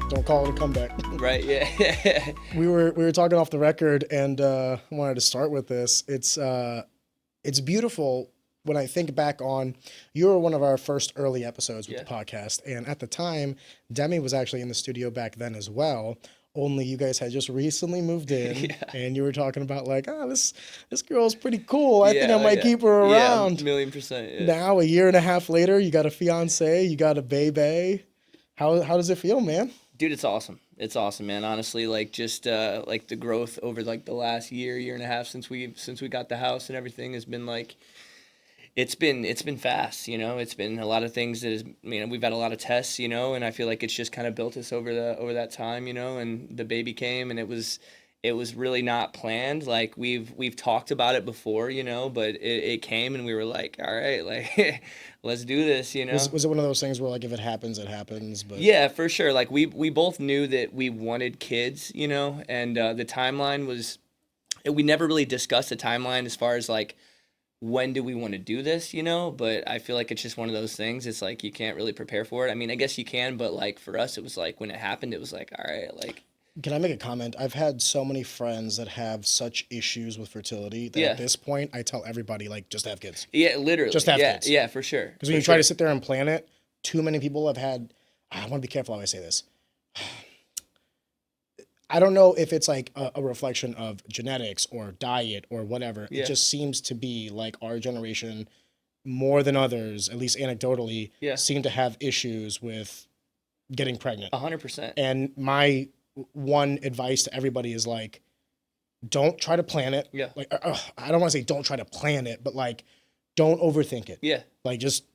Don't call it a comeback. Right, yeah. We were talking off the record, and I wanted to start with this. It's beautiful when I think back on, you were one of our first early episodes with the podcast, and at the time, Demi was actually in the studio back then as well. Only you guys had just recently moved in, and you were talking about like, this girl's pretty cool. I think I might keep her around. Yeah, million%. Yeah. Now, a year and a half later, you got a fiance, you got a baby. How does it feel, man? Dude, it's awesome. It's awesome, man. Honestly, like just like the growth over like the last year and a half since we got the house and everything has been like, it's been fast, you know. It's been a lot of things that is, you know, we've had a lot of tests, you know, and I feel like it's just kind of built us over that time, you know. And the baby came, and it was really not planned. Like we've talked about it before, you know, but it came, and we were like, all right, like let's do this, you know. Was it one of those things where like if it happens, it happens? But yeah, for sure. Like we both knew that we wanted kids, you know, and the timeline was, we never really discussed the timeline as far as like when do we want to do this, you know. But I feel like it's just one of those things. It's like you can't really prepare for it. I mean, I guess you can, but like for us, it was like when it happened, it was like, all right, like. Can I make a comment? I've had so many friends that have such issues with fertility that at this point, I tell everybody, like, just have kids. Yeah, literally. Just have kids. Yeah, for sure. Because when you try to sit there and plan it, too many people have had, I want to be careful how I say this. I don't know if it's like a reflection of genetics or diet or whatever. It just seems to be like our generation, more than others, at least anecdotally, seem to have issues with getting pregnant. 100%. And my one advice to everybody is like, don't try to plan it. Yeah. Like, I don't want to say don't try to plan it, but like, don't overthink it. Yeah. Like just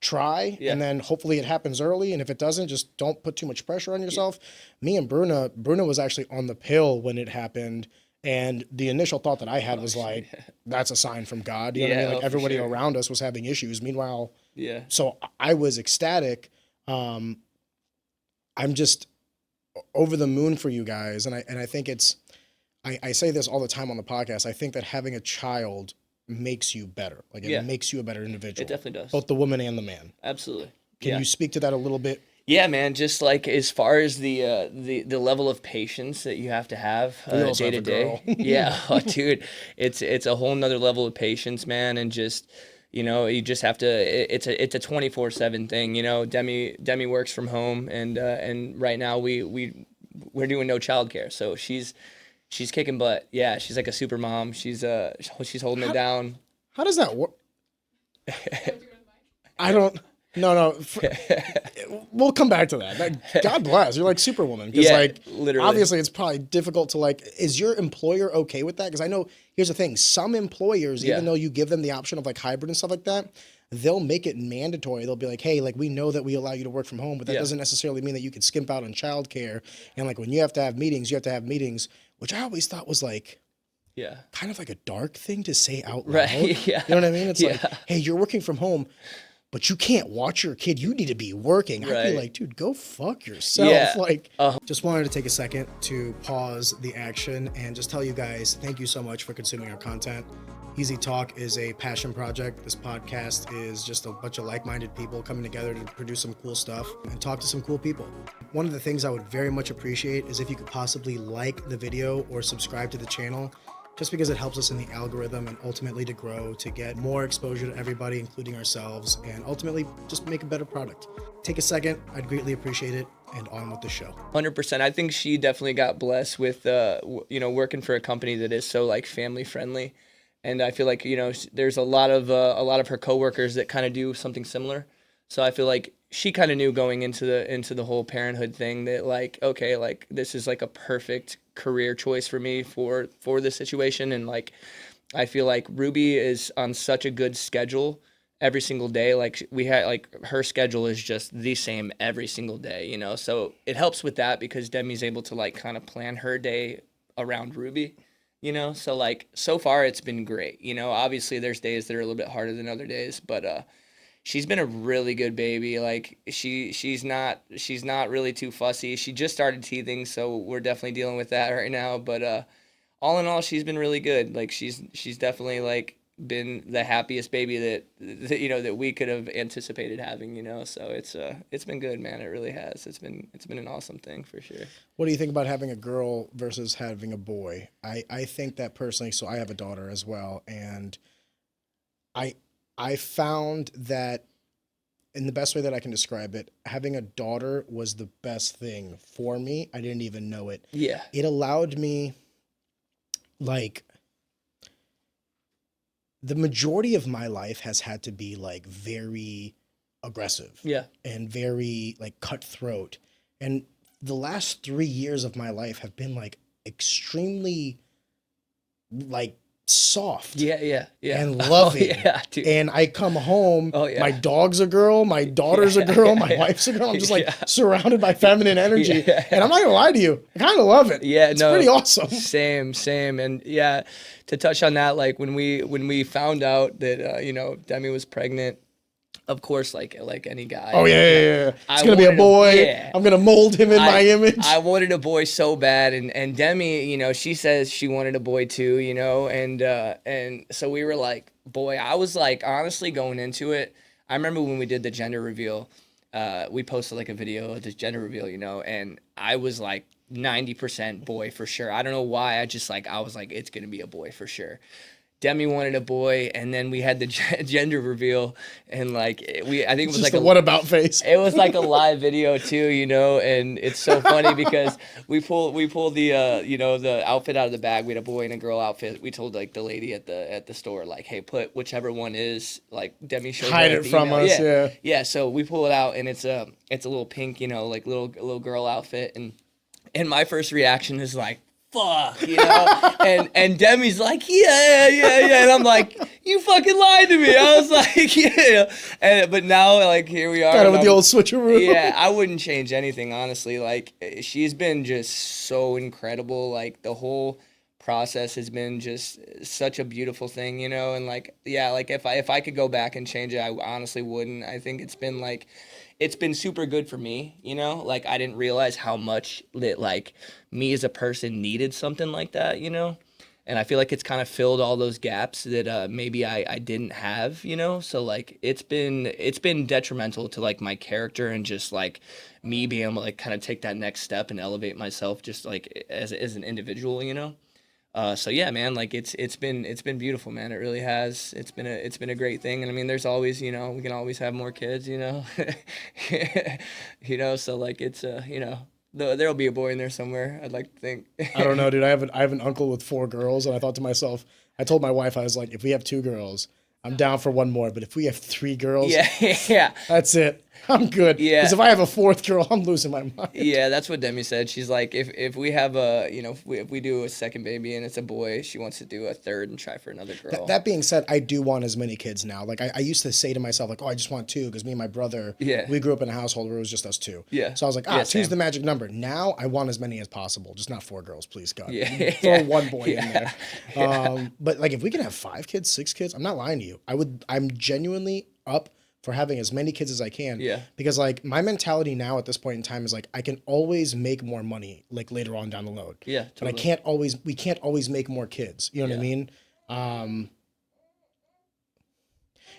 try, and then hopefully it happens early. And if it doesn't, just don't put too much pressure on yourself. Me and Bruna was actually on the pill when it happened. And the initial thought that I had was like, that's a sign from God. You know what I mean? Like everybody around us was having issues. Meanwhile, so I was ecstatic. I'm just over the moon for you guys. And I think I say this all the time on the podcast. I think that having a child makes you better. Like it makes you a better individual. It definitely does. Both the woman and the man. Absolutely. Can you speak to that a little bit? Yeah, man. Just like as far as the level of patience that you have to have day to day. Yeah, oh, dude, it's a whole nother level of patience, man, and just. You know, you just have to. It's a 24/7 thing. You know, Demi works from home, and right now we're doing no childcare, so she's kicking butt. Yeah, she's like a super mom. She's holding it down. How does that work? I don't. No. We'll come back to that. God bless. You're like Superwoman. Because like, literally. Obviously, it's probably difficult to like. Is your employer okay with that? Because I know. Here's the thing. Some employers, even though you give them the option of like hybrid and stuff like that, they'll make it mandatory. They'll be like, hey, like we know that we allow you to work from home, but that doesn't necessarily mean that you can skimp out on childcare. And like when you have to have meetings, which I always thought was like. Yeah. Kind of like a dark thing to say out loud. Right. Yeah. You know what I mean? It's like, hey, you're working from home. But you can't watch your kid. You need to be working. I'd be like, dude, go fuck yourself. Yeah. Like, just wanted to take a second to pause the action and just tell you guys, thank you so much for consuming our content. Easy Talk is a passion project. This podcast is just a bunch of like-minded people coming together to produce some cool stuff and talk to some cool people. One of the things I would very much appreciate is if you could possibly like the video or subscribe to the channel, just because it helps us in the algorithm and ultimately to grow, to get more exposure to everybody, including ourselves, and ultimately just make a better product. Take a second. I'd greatly appreciate it. And on with the show. 100%. I think she definitely got blessed with, working for a company that is so like family friendly. And I feel like, you know, there's a lot of her coworkers that kind of do something similar. So I feel like she kind of knew going into the whole parenthood thing that like, okay, like this is like a perfect career choice for me for this situation. And like, I feel like Ruby is on such a good schedule every single day. Like we had like her schedule is just the same every single day, you know? So it helps with that because Demi's able to like kind of plan her day around Ruby, you know? So like, so far it's been great. You know, obviously there's days that are a little bit harder than other days, but, she's been a really good baby. Like she's not really too fussy. She just started teething, so we're definitely dealing with that right now. But all in all, she's been really good. Like she's definitely like been the happiest baby that you know that we could have anticipated having, you know. So it's been good, man. It really has. It's been an awesome thing for sure. What do you think about having a girl versus having a boy? I think that personally, so I have a daughter as well, and I found that in the best way that I can describe it, having a daughter was the best thing for me. I didn't even know it. Yeah. It allowed me, like, the majority of my life has had to be like very aggressive. Yeah. And very like cutthroat. And the last 3 years of my life have been like extremely like soft. Yeah. And loving. Oh, yeah, dude. And I come home, Oh, yeah. my dog's a girl, my daughter's a girl, my wife's a girl. I'm just like surrounded by feminine energy. Yeah. And I'm not gonna lie to you, I kind of love it. Yeah, it's pretty awesome. Same. And yeah, to touch on that, like when we found out that you know, Demi was pregnant, of course, like any guy. Oh yeah. It's gonna be a wanted boy. I'm gonna mold him in my image. I wanted a boy so bad, and Demi, you know, she says she wanted a boy too, you know, and so we were like, boy, I was like, honestly, going into it, I remember when we did the gender reveal, we posted like a video of this gender reveal, you know, and I was like 90% boy for sure. I don't know why. I was like, it's gonna be a boy for sure. Demi wanted a boy, and then we had the gender reveal, and like I think it was just like a what about face. It was like a live video too, you know, and it's so funny because we pulled the you know, the outfit out of the bag. We had a boy and a girl outfit. We told like the lady at the store, like, hey, put whichever one is, like, Demi showed hide it from us. Yeah. So we pull it out, and it's a little pink, you know, like little girl outfit, and my first reaction is like, fuck, you know, and Demi's like, yeah, and I'm like, you fucking lied to me. I was like, yeah, but now like here we are. Kind of with the old switcheroo. Yeah, I wouldn't change anything, honestly. Like, she's been just so incredible. Like, the whole process has been just such a beautiful thing, you know, and like, yeah, like if I could go back and change it, I honestly wouldn't. I think it's been super good for me, you know? Like, I didn't realize how much that, like, me as a person needed something like that, you know? And I feel like it's kind of filled all those gaps that maybe I didn't have, you know? So, like, it's been detrimental to, like, my character and just, like, me being able to, like, kind of take that next step and elevate myself just, like, as an individual, you know? So yeah, man, like it's been beautiful, man. It really has. It's been a great thing, and I mean, there's always, you know, we can always have more kids, you know, you know. So like it's you know, there'll be a boy in there somewhere. I'd like to think. I don't know, dude. I have an uncle with 4 girls, and I thought to myself, I told my wife, I was like, if we have 2 girls, I'm down for one more, but if we have 3 girls, yeah, that's it. I'm good. Yeah. Because if I have a 4th girl, I'm losing my mind. Yeah, that's what Demi said. She's like, if we have a, you know, if we do a second baby and it's a boy, she wants to do a third and try for another girl. That being said, I do want as many kids now. Like I used to say to myself, like, oh, I just want 2, because me and my brother, we grew up in a household where it was just us 2. Yeah. So I was like, 2's same. the magic number. Now I want as many as possible, just not 4 girls, please, God. Yeah. Throw 1 boy in there. But like if we can have 5 kids, 6 kids, I'm not lying to you. I'm genuinely up for having as many kids as I can. Yeah. Because like my mentality now at this point in time is like I can always make more money like later on down the road. Yeah. Totally. But we can't always make more kids. You know what I mean?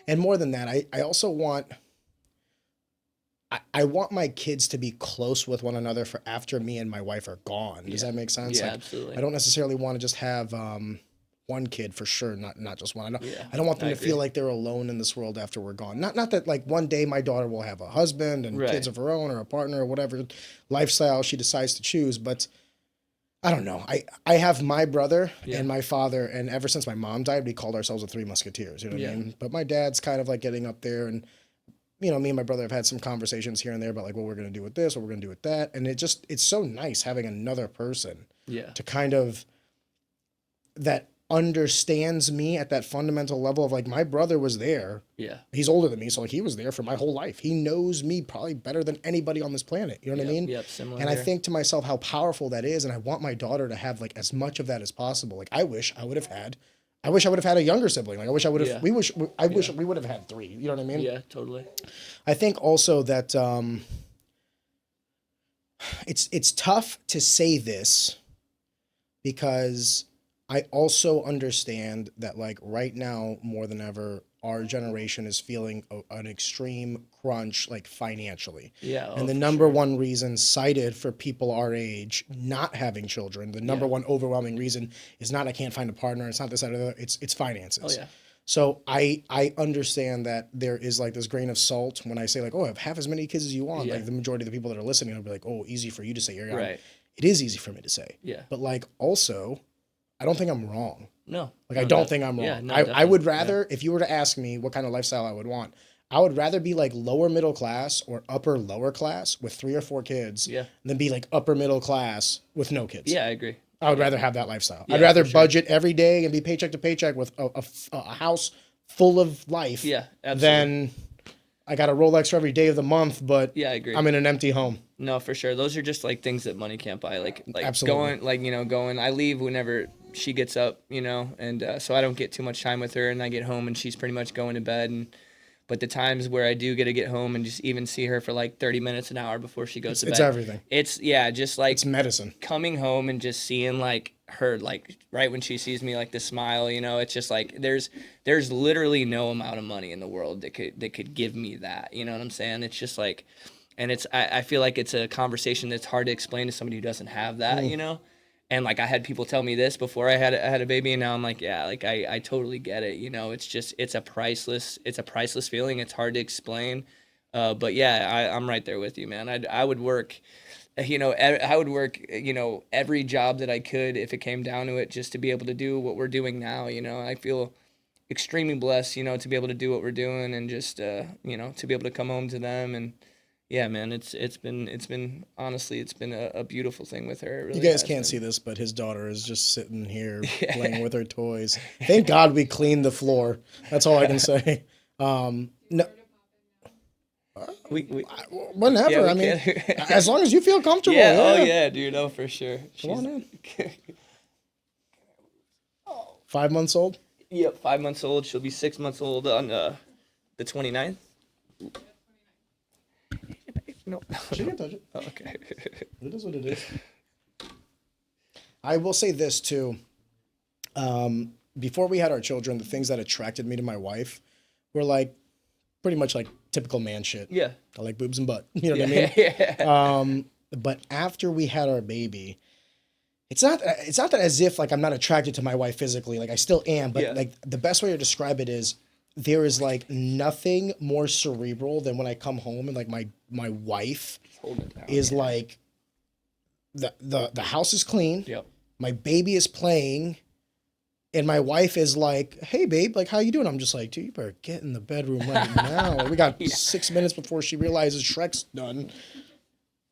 And more than that, I also want I want my kids to be close with one another for after me and my wife are gone. Does that make sense? Yeah, like, absolutely. I don't necessarily want to just have one kid for sure, not just one. I don't want them to agree. feel like they're alone in this world after we're gone. Not that like one day my daughter will have a husband and kids of her own or a partner or whatever lifestyle she decides to choose, but I don't know. I have my brother and my father, and ever since my mom died, we called ourselves the 3 Musketeers. You know what I mean? But my dad's kind of like getting up there, and you know, me and my brother have had some conversations here and there about like what we're gonna do with this, what we're gonna do with that, and it's so nice having another person to kind of that understands me at that fundamental level of like my brother was there. Yeah. He's older than me, so like he was there for my whole life. He knows me probably better than anybody on this planet. You know what I mean? Yep, similar. And I think to myself how powerful that is, and I want my daughter to have like as much of that as possible. Like I wish I would have had a younger sibling. Like I wish I would have I wish we would have had 3. You know what I mean? Yeah, totally. I think also that it's tough to say this because I also understand that like right now more than ever, our generation is feeling an extreme crunch like financially. Yeah, And oh, the for number sure. one reason cited for people our age not having children, the number Yeah. one overwhelming reason is not I can't find a partner, it's not this, that, or the other, it's Oh finances. yeah. So I understand that there is like this grain of salt when I say like, oh, have half as many kids as you want. Yeah. Like the majority of the people that are listening will be like, oh, easy for you to say. You're young. Right. It is easy for me to say. Yeah. But like also, I don't think I'm wrong. No. Like No, I don't think I'm wrong. Yeah, no, I would definitely. rather, if you were to ask me what kind of lifestyle I would want, I would rather be like lower middle class or upper lower class with 3 or 4 kids Yeah. than be like upper middle class with no kids. Yeah, I agree. I would rather have that lifestyle. Yeah, I'd rather for sure. budget every day and be paycheck to paycheck with a house full of life Yeah, absolutely. than I got a Rolex for every day of the month, but Yeah, I agree. I'm in an empty home. No, for sure. Those are just like things that money can't buy. Like Absolutely. going, like, going. I leave whenever she gets up, and so I don't get too much time with her, and I get home and she's pretty much going to bed. But the times where I do get to get home and just even see her for like 30 minutes, an hour before she goes to bed. It's everything. It's just like It's medicine. coming home and just seeing like her, like right when she sees me, like the smile, it's just like there's literally no amount of money in the world that could give me that. You know what I'm saying? It's just like, and I feel like it's a conversation that's hard to explain to somebody who doesn't have that, And like I had people tell me this before I had a baby, and now I'm like, yeah, like I totally get it. It's a priceless feeling. It's hard to explain, but yeah, I'm right there with you, man. I would work, I would work, every job that I could if it came down to it, just to be able to do what we're doing now. I feel extremely blessed, to be able to do what we're doing, and just to be able to come home to them. And yeah, man, it's been honestly, it's been a beautiful thing with her. It really You guys has can't been. see this, but his daughter is just sitting here playing with her toys. Thank God we cleaned the floor. That's all I can say. No, We whenever. Yeah, we I mean, can. as long as you feel comfortable. yeah, Yeah. oh yeah, dude, oh for sure. Come on in. 5 months old. Yep, 5 months old. She'll be 6 months old on the 29th. No. She can touch it. Oh, okay. It is what it is. I will say this too. Before we had our children, the things that attracted me to my wife were like pretty much like typical man shit. Yeah. I like boobs and butt. You know what I mean? Yeah. But after we had our baby, it's not that as if like I'm not attracted to my wife physically, like I still am, but Yeah. like the best way to describe it is there is like nothing more cerebral than when I come home and like my wife Hold it down. is like the house is clean. Yep. My baby is playing, and my wife is like, "Hey, babe, like, how you doing?" I'm just like, "Dude, you better get in the bedroom right now." We got 6 minutes before she realizes Shrek's done.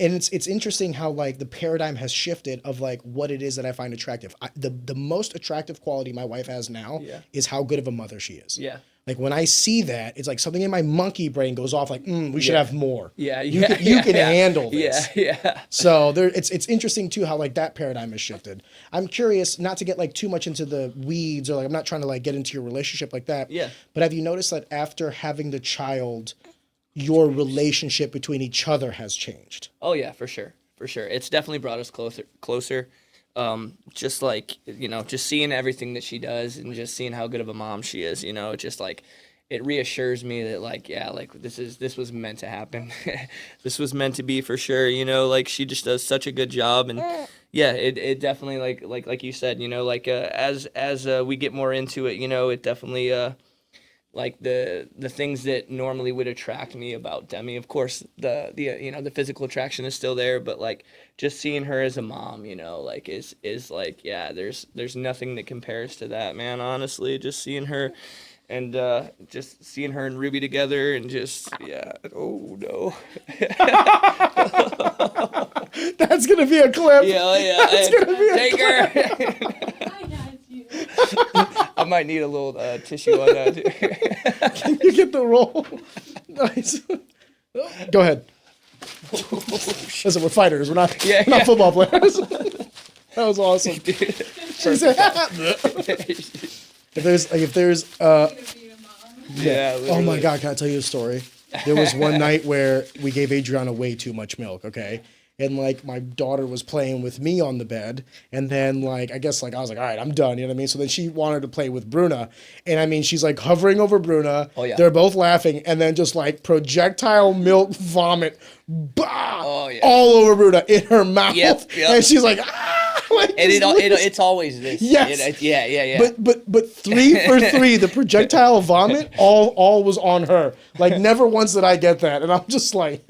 And it's interesting how like the paradigm has shifted of like what it is that I find attractive. The most attractive quality my wife has now is how good of a mother she is. Yeah. Like when I see that, it's like something in my monkey brain goes off like, we should have more. Yeah. You can handle this. Yeah. So it's interesting too how like that paradigm has shifted. I'm curious, not to get like too much into the weeds, or like I'm not trying to like get into your relationship like that. Yeah. But have you noticed that after having the child, your relationship between each other has changed? Oh yeah, for sure. It's definitely brought us closer. Just like, just seeing everything that she does and just seeing how good of a mom she is, just like, it reassures me that like, yeah, like this was meant to happen. This was meant to be for sure, like she just does such a good job. And yeah, it definitely like you said, like, as we get more into it, it definitely, like the things that normally would attract me about Demi, of course, the physical attraction is still there, but like just seeing her as a mom, like is like, yeah, there's nothing that compares to that, man. Honestly, just seeing her and just seeing her and Ruby together and just, yeah, oh no. That's gonna be a clip. Yeah. That's gonna be a Take her. I might need a little tissue on that too. Can you get the roll? Nice. Go ahead. Listen, we're fighters. We're not football players. That was awesome. She said, if there's yeah. oh my God, can I tell you a story? There was one night where we gave Adriana way too much milk, okay? and like my daughter was playing with me on the bed, and then like I guess like I was like, all right, I'm done, you know what I mean? So then she wanted to play with Bruna, and I mean she's like hovering over Bruna. Oh, yeah. They're both laughing, and then just like projectile milk vomit, bah, all over Bruna in her mouth, and she's like, ah. Like, and it's always this. Yes. Yeah. But 3 for 3, the projectile vomit, all was on her. Like never once did I get that, and I'm just like,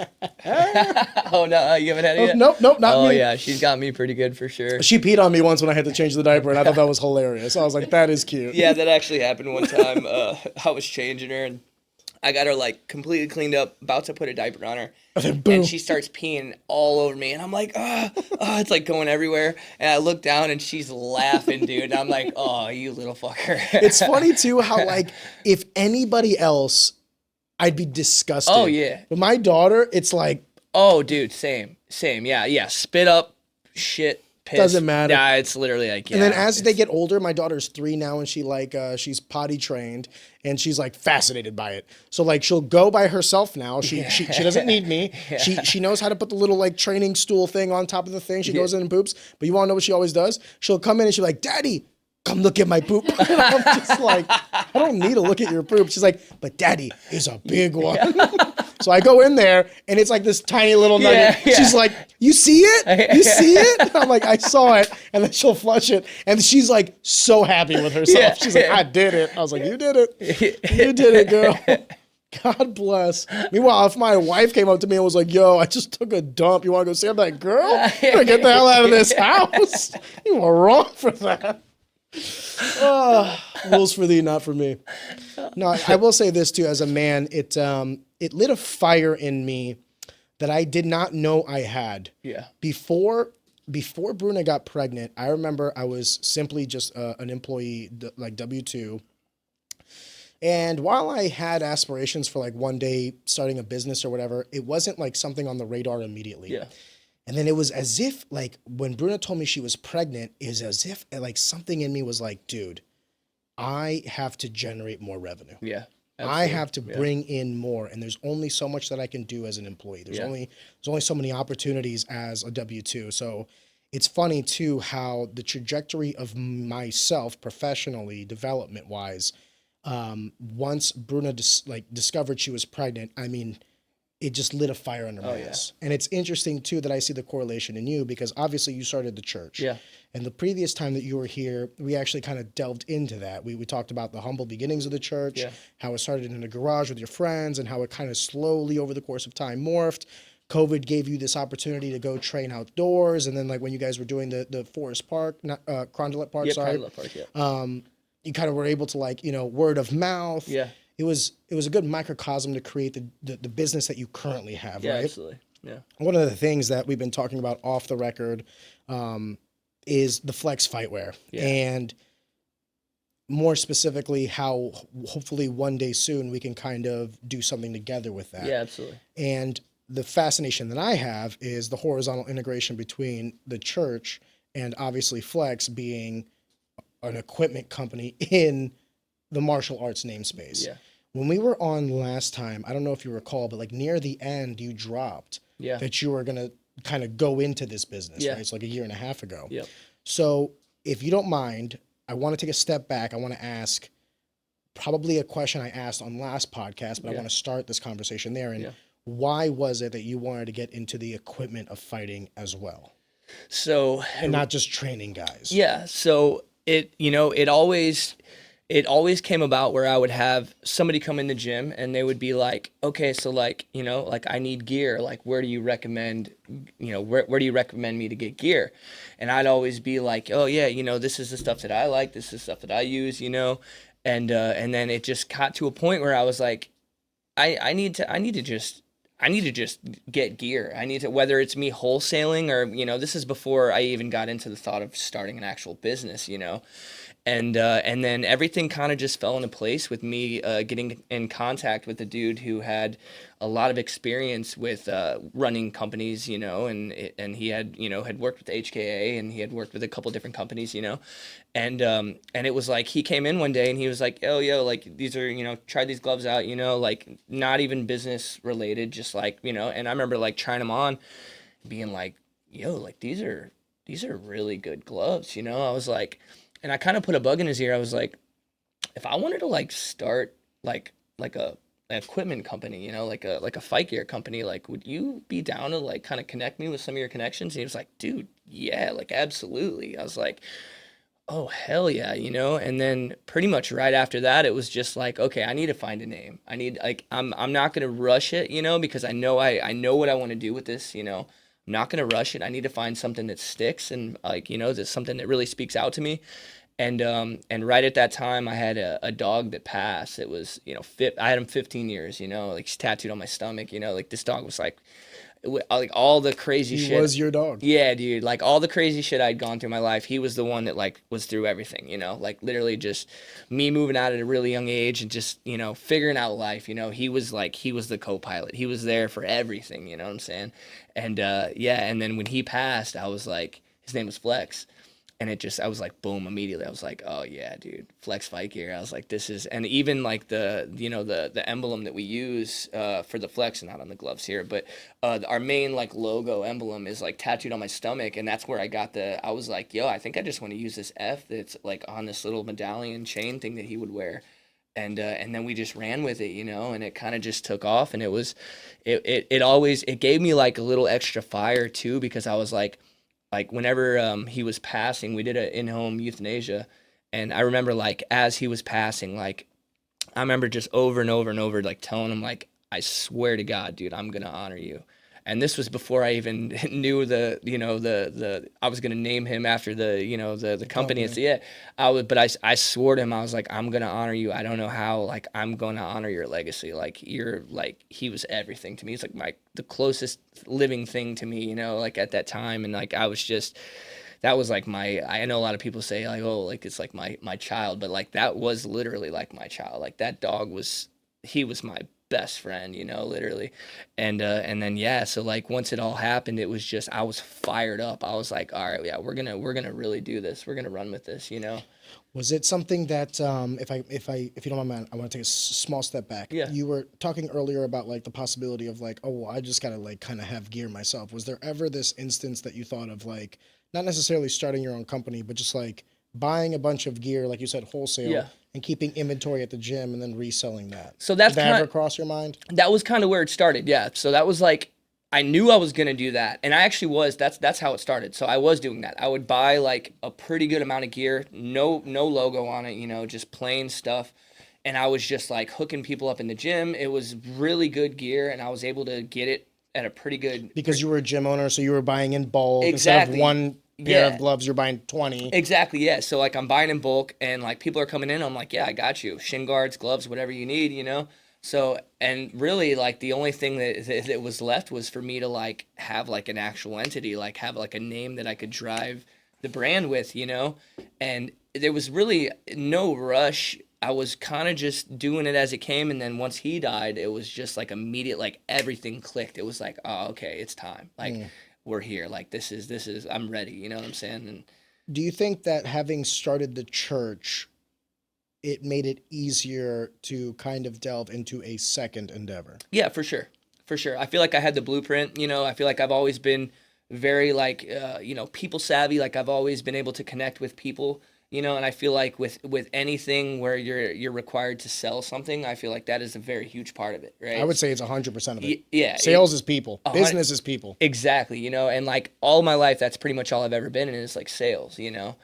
oh no, you haven't had it yet? Nope, not me. Oh yeah, she's got me pretty good for sure. She peed on me once when I had to change the diaper, and I thought that was hilarious. I was like, that is cute. Yeah, that actually happened one time. I was changing her, and I got her like completely cleaned up, about to put a diaper on her, and she starts peeing all over me, and I'm like, it's like going everywhere. And I look down, and she's laughing, dude. And I'm like, oh, you little fucker. It's funny too how like if anybody else, I'd be disgusted. Oh yeah. But my daughter, it's like, oh, dude, same, yeah, spit up, shit. Piss. Doesn't matter. Yeah, it's literally like, yeah. And then as they get older, my daughter's 3 now, and she like she's potty trained, and she's like fascinated by it. So like she'll go by herself now. She doesn't need me. Yeah. She knows how to put the little like training stool thing on top of the thing. She goes in and poops. But you want to know what she always does? She'll come in and she's like, Daddy, come look at my poop. And I'm just like, I don't need to look at your poop. She's like, but Daddy is a big one. So I go in there, and it's like this tiny little nugget. Yeah. She's like, you see it? You see it? And I'm like, I saw it. And then she'll flush it. And she's like so happy with herself. Yeah. She's like, I did it. I was like, you did it. You did it, girl. God bless. Meanwhile, if my wife came up to me and was like, yo, I just took a dump. You want to go see? I'm like, girl, you gotta get the hell out of this house. You were wrong for that. Rules for thee, not for me. No, I will say this too. As a man, it lit a fire in me that I did not know I had. Yeah. Before Bruna got pregnant, I remember I was simply just an employee, like W-2. And while I had aspirations for like one day starting a business or whatever, it wasn't like something on the radar immediately. Yeah. And then it was as if, like, when Bruna told me she was pregnant, is as if, like, something in me was like, dude, I have to generate more revenue. Yeah. Absolutely. I have to bring in more, and there's only so much that I can do as an employee. There's only so many opportunities as a W-2. So it's funny, too, how the trajectory of myself professionally, development-wise, once Bruna discovered she was pregnant, I mean, it just lit a fire under my ass. And it's interesting, too, that I see the correlation in you, because obviously you started the church. Yeah. And the previous time that you were here, we actually kind of delved into that. We talked about the humble beginnings of the church, how it started in a garage with your friends, and how it kind of slowly over the course of time morphed. COVID gave you this opportunity to go train outdoors. And then like when you guys were doing the Forest Park, Crondelet Park, Crondelet Park, you kind of were able to like, word of mouth. Yeah. It was a good microcosm to create the business that you currently have, right? Absolutely. Yeah. One of the things that we've been talking about off the record is the Flex Fightwear. Yeah. And more specifically, how hopefully one day soon we can kind of do something together with that. Yeah, absolutely. And the fascination that I have is the horizontal integration between the church and obviously Flex being an equipment company in the martial arts namespace. Yeah. When we were on last time, I don't know if you recall, but like near the end, you dropped that you were going to kind of go into this business, right? It's like 1.5 years ago. Yep. So if you don't mind, I want to take a step back. I want to ask probably a question I asked on last podcast, but I want to start this conversation there. And why was it that you wanted to get into the equipment of fighting as well? So, and not just training guys. Yeah. So it always came about where I would have somebody come in the gym and they would be like, okay, so like, like I need gear. Like, where do you recommend, where do you recommend me to get gear? And I'd always be like, oh yeah, this is the stuff that I like. This is the stuff that I use, and then it just got to a point where I was like, I need to just get gear. I need to, whether it's me wholesaling or, this is before I even got into the thought of starting an actual business, And then everything kind of just fell into place with me getting in contact with a dude who had a lot of experience with running companies, and he had had worked with HKA and he had worked with a couple different companies, and it was like he came in one day and he was like, oh yo, like these are try these gloves out, like not even business related, just like and I remember like trying them on. being like, yo, like these are really good gloves, you know? I was like, and I kind of put a bug in his ear. I was like, if I wanted to like start like a an equipment company, you know, like a fight gear company, like would you be down to like kind of connect me with some of your connections? And he was like, dude, yeah, like absolutely. I was like, oh hell yeah, you know. And then pretty much right after that, it was just like, okay, I need to find a name. I need like I'm not gonna rush it, you know, because I know what I want to do with this, you know. I'm not gonna rush it. I need to find something that sticks and like, you know, that's something that really speaks out to me. And right at that time, I had a dog that passed. It was, you know, I had him 15 years, you know, like he's tattooed on my stomach, you know, like this dog was like all the crazy He shit. was your dog. Yeah, dude, like all the crazy shit I'd gone through in my life, he was the one that like was through everything, you know, like literally just me moving out at a really young age and just, you know, figuring out life, you know, he was the co-pilot. He was there for everything, you know what I'm saying? And yeah, and then when he passed, I was like, his name was Flex. And it just, I was like, boom, immediately. I was like, oh yeah, dude, Flex Fight Gear. I was like, this is, and even like the, you know, the emblem that we use for the Flex, not on the gloves here, but our main like logo emblem is like tattooed on my stomach. And that's where I got I was like, yo, I think I just want to use this F that's like on this little medallion chain thing that he would wear. And then we just ran with it, you know, and it kind of just took off. And it always, it gave me like a little extra fire too, because I was like whenever he was passing, we did an in-home euthanasia, and I remember like as he was passing, like I remember just over and over and over like telling him like, I swear to God, dude, I'm gonna honor you. And this was before I even knew the I was gonna name him after the company. It's Company. yeah, I swore to him, I was like, I'm gonna honor you. I don't know how, like I'm gonna honor your legacy. Like you're like, he was everything to me. He's like the closest living thing to me, you know, like at that time. And like I was just, that was like I know a lot of people say like, oh, like it's like my child, but like that was literally like my child. Like that dog was, he was my best friend, you know, literally. And then yeah, so like once it all happened, it was just, I was fired up. I was like, all right, yeah, we're gonna really do this. We're gonna run with this, you know. Was it something that, if you don't mind, man, I want to take a small step back. Yeah. You were talking earlier about like the possibility of like, oh, well, I just gotta like kind of have gear myself. Was there ever this instance that you thought of like, not necessarily starting your own company, but just like buying a bunch of gear, like you said, wholesale, Yeah. and keeping inventory at the gym and then reselling that? So that's Did that ever kind cross your mind? that was kind of where it started. Yeah. So that was like, I knew I was gonna do that, and I actually was. That's how it started. So I was doing that. I would buy like a pretty good amount of gear, no logo on it, you know, just plain stuff, and I was just like hooking people up in the gym. It was really good gear, and I was able to get it at a pretty good. Because you were a gym owner, so you were buying in bulk. Instead of Exactly. one pair of Yeah. gloves, you're buying 20. Exactly, yeah. So like I'm buying in bulk and like people are coming in, I'm like, yeah, I got you. Shin guards, gloves, whatever you need, you know? So and really like the only thing that was left was for me to like have like an actual entity, like have like a name that I could drive the brand with, you know? And there was really no rush. I was kind of just doing it as it came, and then once he died, it was just like immediate, like everything clicked. It was like, oh, okay, it's time. Like we're here. Like this is I'm ready, you know what I'm saying? And Do you think that having started the church, it made it easier to kind of delve into a second endeavor? yeah, for sure. For sure. I feel like I had the blueprint, you know. I feel like I've always been very like you know, people savvy, like I've always been able to connect with people, you know, and I feel like with anything where you're required to sell something, I feel like that is a very huge part of it, I would right? say it's 100% of it. Yeah, Sales is people. a hun- Business is people. exactly, you know, and like all my life that's pretty much all I've ever been in is like sales, you know.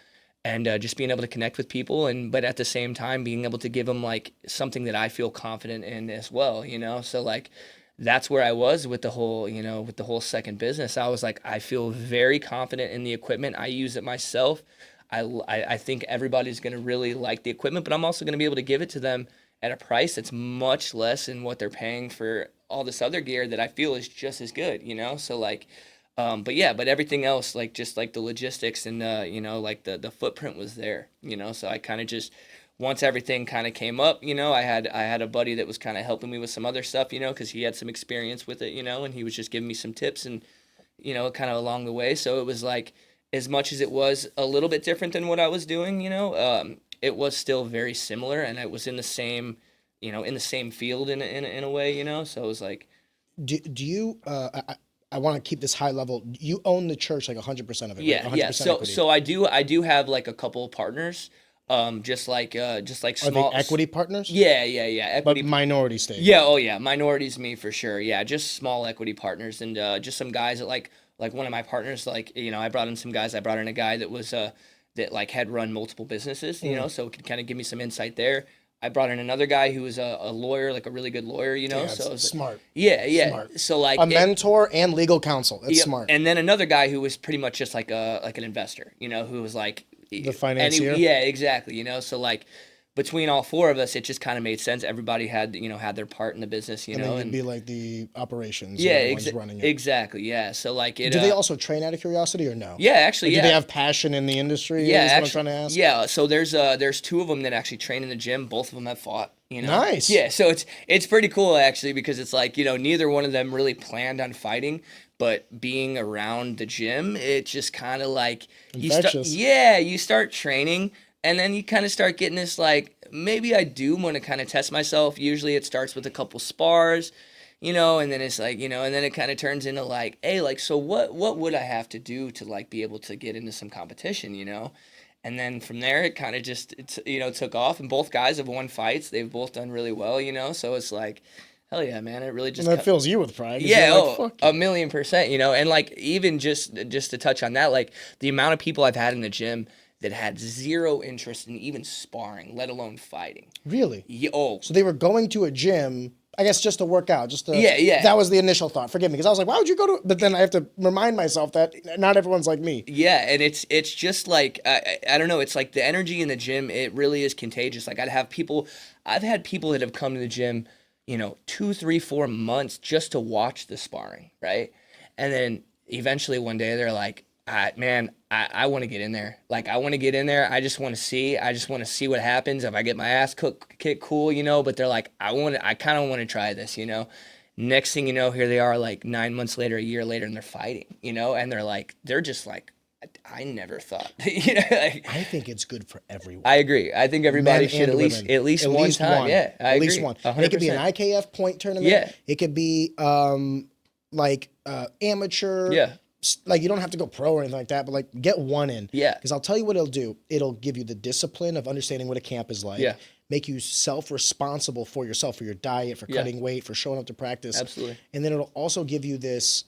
And just being able to connect with people, and but at the same time being able to give them like something that I feel confident in as well, you know. So like that's where I was with the whole, you know, with the whole second business. I was like, I feel very confident in the equipment. I use it myself. I think everybody's going to really like the equipment, but I'm also going to be able to give it to them at a price that's much less than what they're paying for all this other gear that I feel is just as good, you know? So like, but yeah, but everything else, like just like the logistics and, you know, like the footprint was there, you know? So I kind of just, once everything kind of came up, you know, I had a buddy that was kind of helping me with some other stuff, you know, because he had some experience with it, you know, and he was just giving me some tips and, you know, kind of along the way. So it was like, as much as it was a little bit different than what I was doing, you know, it was still very similar, and it was in the same, you know, in the same field in a way, you know. So it was like, Do you, I want to keep this high level. You own the church like 100% of it. Yeah, right? 100% yeah. So equity. so I do have like a couple of partners, just like Are small they equity partners? yeah, But equity. minority stake. Yeah, oh yeah, minorities me for sure. Yeah, just small equity partners and just some guys that like one of my partners, like I brought in some guys. I brought in a guy that was that like had run multiple businesses, so it could kind of give me some insight there. I brought in another guy who was a lawyer, like a really good lawyer, Yeah, so it was smart. yeah. Smart. So like A mentor and legal counsel. That's yep. smart. And then another guy who was pretty much just like an investor, who was like The financier? yeah, exactly. So like between all four of us, it just kind of made sense. Everybody had had their part in the business, And then you'd be like the operations. yeah, the ones running it. exactly, yeah. So like it. Do they also train out of curiosity or no? Yeah, actually, Like, yeah. Do they have passion in the industry? Yeah, is actually, what I'm trying to ask. yeah. So there's two of them that actually train in the gym. Both of them have fought. Nice. Yeah, so it's pretty cool actually because it's like neither one of them really planned on fighting, but being around the gym, it just kind of like Infectious. you start training, and then you kind of start getting this like maybe I do want to kind of test myself. Usually it starts with a couple spars. And then it's like, and then it kind of turns into like, hey, like, so what would I have to do to like be able to get into some competition, And then from there, it kind of just, took off, and both guys have won fights. They've both done really well, so it's like, hell yeah, man, it really just. And that fills you with pride. 'Cause Yeah, you're like, fuck you. 1,000,000%, and like even just to touch on that, like the amount of people I've had in the gym that had zero interest in even sparring, let alone fighting. Really? Yeah, So they were going to a gym, I guess, just to work out, just to. Yeah. That was the initial thought. Forgive me, because I was like, why would you go to? But then I have to remind myself that not everyone's like me. Yeah, and it's just like I don't know. It's like the energy in the gym. It really is contagious. Like I've had people that have come to the gym, 2, 3, 4 months just to watch the sparring, right? And then eventually one day they're like, man, I want to get in there. Like I want to get in there. I just want to see. I just want to see what happens. If I get my ass kicked, cool, But they're like, I kind of want to try this, Next thing you know, here they are, like 9 months later, a year later, and they're fighting, And they're just like, I never thought, Like, I think it's good for everyone. I agree. I think everybody Men should and at least one time. Yeah, I at agree. least one. And it could be an 100%. IKF point tournament. Yeah. It could be amateur. Yeah. Like you don't have to go pro or anything like that, but like get one in. Yeah. Because I'll tell you what it'll do. It'll give you the discipline of understanding what a camp is like. Yeah. Make you self-responsible for yourself, for your diet, for cutting weight, for showing up to practice. Absolutely. And then it'll also give you this.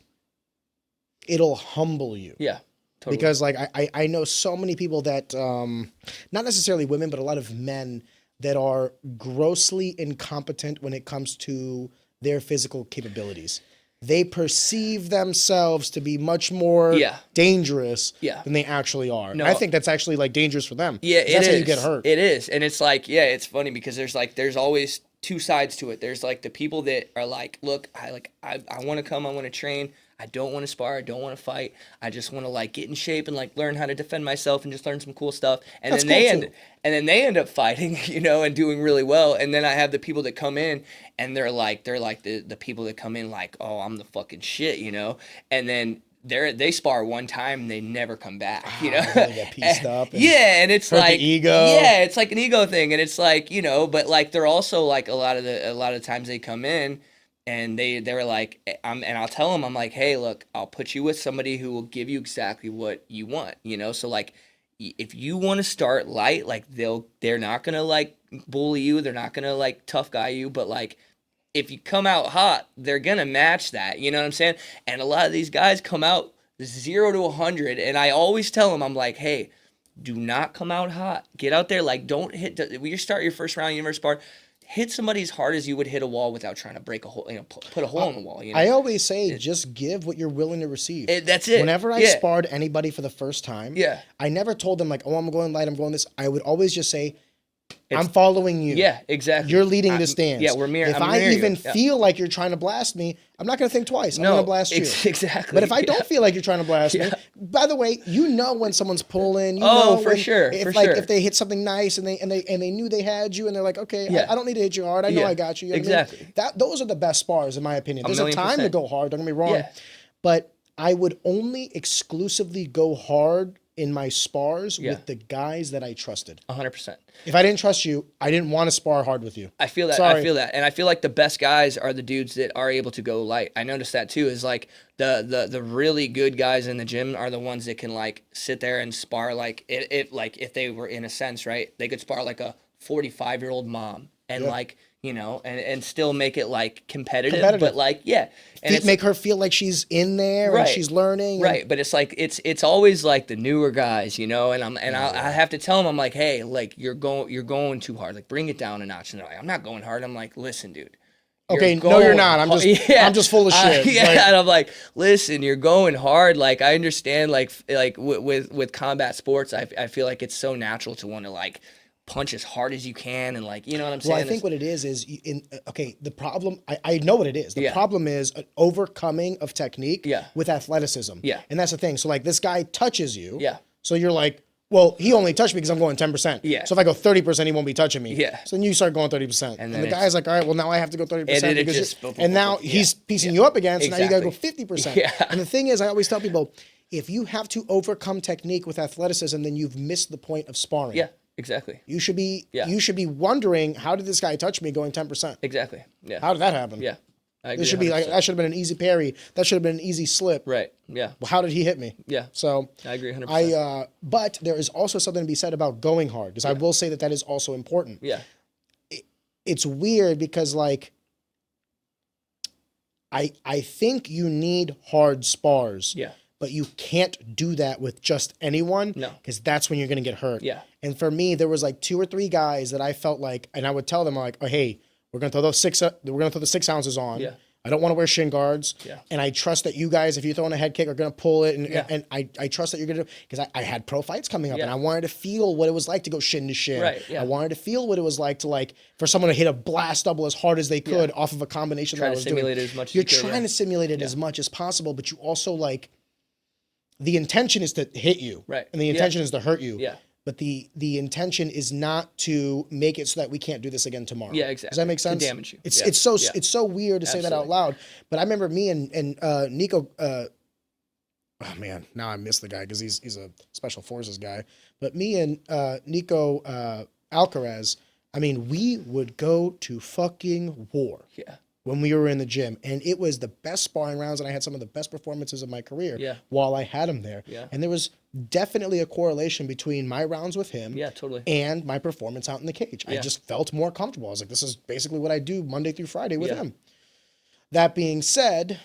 It'll humble you. Yeah. Totally. Because like I know so many people that not necessarily women, but a lot of men that are grossly incompetent when it comes to their physical capabilities. They perceive themselves to be much more dangerous than they actually are. No. I think that's actually like dangerous for them. Yeah, that's how you get hurt. It is. And it's like, yeah, it's funny because there's always two sides to it. There's like the people that are like, look, I want to come, I want to train. I don't want to spar. I don't want to fight. I just want to like get in shape and like learn how to defend myself and just learn some cool stuff. And That's then cool too. and they end up fighting, and doing really well. And then I have the people that come in and they're like the people that come in like, oh, I'm the fucking shit, And then they spar one time and they never come back, They get pieced up. And and it's hurt like the ego. Yeah, it's like an ego thing, and it's like but like they're also like a lot of times they come in. And they're like, and I'll tell them, I'm like, hey, look, I'll put you with somebody who will give you exactly what you want, So like, if you want to start light, like they're not gonna like bully you, they're not gonna like tough guy you, but like, if you come out hot, they're gonna match that, you know what I'm saying? And a lot of these guys come out 0 to 100, and I always tell them, I'm like, hey, do not come out hot. Get out there, like don't hit. When you start your first round, universe bar. Hit somebody as hard as you would hit a wall without trying to break a hole, put a hole in the wall. I always say, just give what you're willing to receive. That's it. Whenever I sparred anybody for the first time, I never told them like, oh, I'm going light, I'm going this. I would always just say, I'm following you. Yeah, exactly. You're leading this dance. Yeah, we're mirroring. If I even feel like you're trying to blast me, I'm not going to think twice. I'm going to blast you. Exactly. But if I don't feel like you're trying to blast me, by the way, when someone's pulling. For sure. If they hit something nice and they knew they had you and they're like, okay, I don't need to hit you hard. I know I got you. You know exactly. What I mean? Those are the best spars in my opinion. There's a time to go hard. Don't get me wrong. Yeah. But I would only exclusively go hard in my spars Yeah. with the guys that I trusted. 100%. If I didn't trust you, I didn't want to spar hard with you. I feel that. Sorry. I feel that, and I feel like the best guys are the dudes that are able to go light. I noticed that too. Is like the really good guys in the gym are the ones that can like sit there and spar like if they were in a sense right, they could spar like a 45-year-old mom and like and still make it like competitive. But like and make her feel like she's in there and she's learning. Right, but it's like it's always like the newer guys, and I have to tell them, I'm like, hey, like you're going too hard, like bring it down a notch. And they're like, I'm not going hard. I'm like, listen, dude. Okay, no, you're not. I'm just full of shit. And I'm like, listen, you're going hard. Like I understand, like with combat sports, I feel like it's so natural to want to like punch as hard as you can and like, you know what I'm saying? Well, I think what it is the problem, I know what it is. The problem is an overcoming of technique with athleticism. Yeah. And that's the thing. So like this guy touches you. Yeah. So you're like, well, he only touched me because I'm going 10%. Yeah. So if I go 30%, he won't be touching me. Yeah. So then you start going 30%. And the guy's like, all right, well, now I have to go 30%. And now he's piecing you up again. So now you got to go 50%. Yeah. And the thing is, I always tell people, if you have to overcome technique with athleticism, then you've missed the point of sparring. Yeah. Exactly. You should be wondering, how did this guy touch me going 10%? Exactly. Yeah. How did that happen? Yeah. I agree. This should be like, that should have been an easy parry. That should have been an easy slip. Right. Yeah. Well, how did he hit me? Yeah. So I agree 100%. But there is also something to be said about going hard, because I will say that is also important. Yeah. It's weird because like I think you need hard spars. Yeah. But you can't do that with just anyone. No. Because that's when you're going to get hurt. Yeah. And for me, there was like 2 or 3 guys that I felt like, and I would tell them like, oh, hey, we're going to throw the 6 ounces on. Yeah. I don't want to wear shin guards. Yeah. And I trust that you guys, if you're throwing a head kick, are going to pull it. And I trust that you're going to, because I had pro fights coming up and I wanted to feel what it was like to go shin to shin. Right. Yeah. I wanted to feel what it was like to for someone to hit a blast double as hard as they could off of a combination that I was doing. Simulate it as much as you're you could, trying to simulate it as much as possible, but you also like, the intention is to hit you. Right. And the intention is to hurt you. Yeah. But the intention is not to make it so that we can't do this again tomorrow. Yeah, exactly. Does that make sense? To damage you. It's so weird to say that out loud. But I remember me and Nico. Oh man, now I miss the guy because he's a special forces guy. But me and Nico Alcaraz, I mean, we would go to fucking war. Yeah. When we were in the gym, and it was the best sparring rounds, and I had some of the best performances of my career while I had him there. Yeah. And there was definitely a correlation between my rounds with him totally. and my performance out in the cage. I just felt more comfortable. I was like, this is basically what I do Monday through Friday with him. That being said,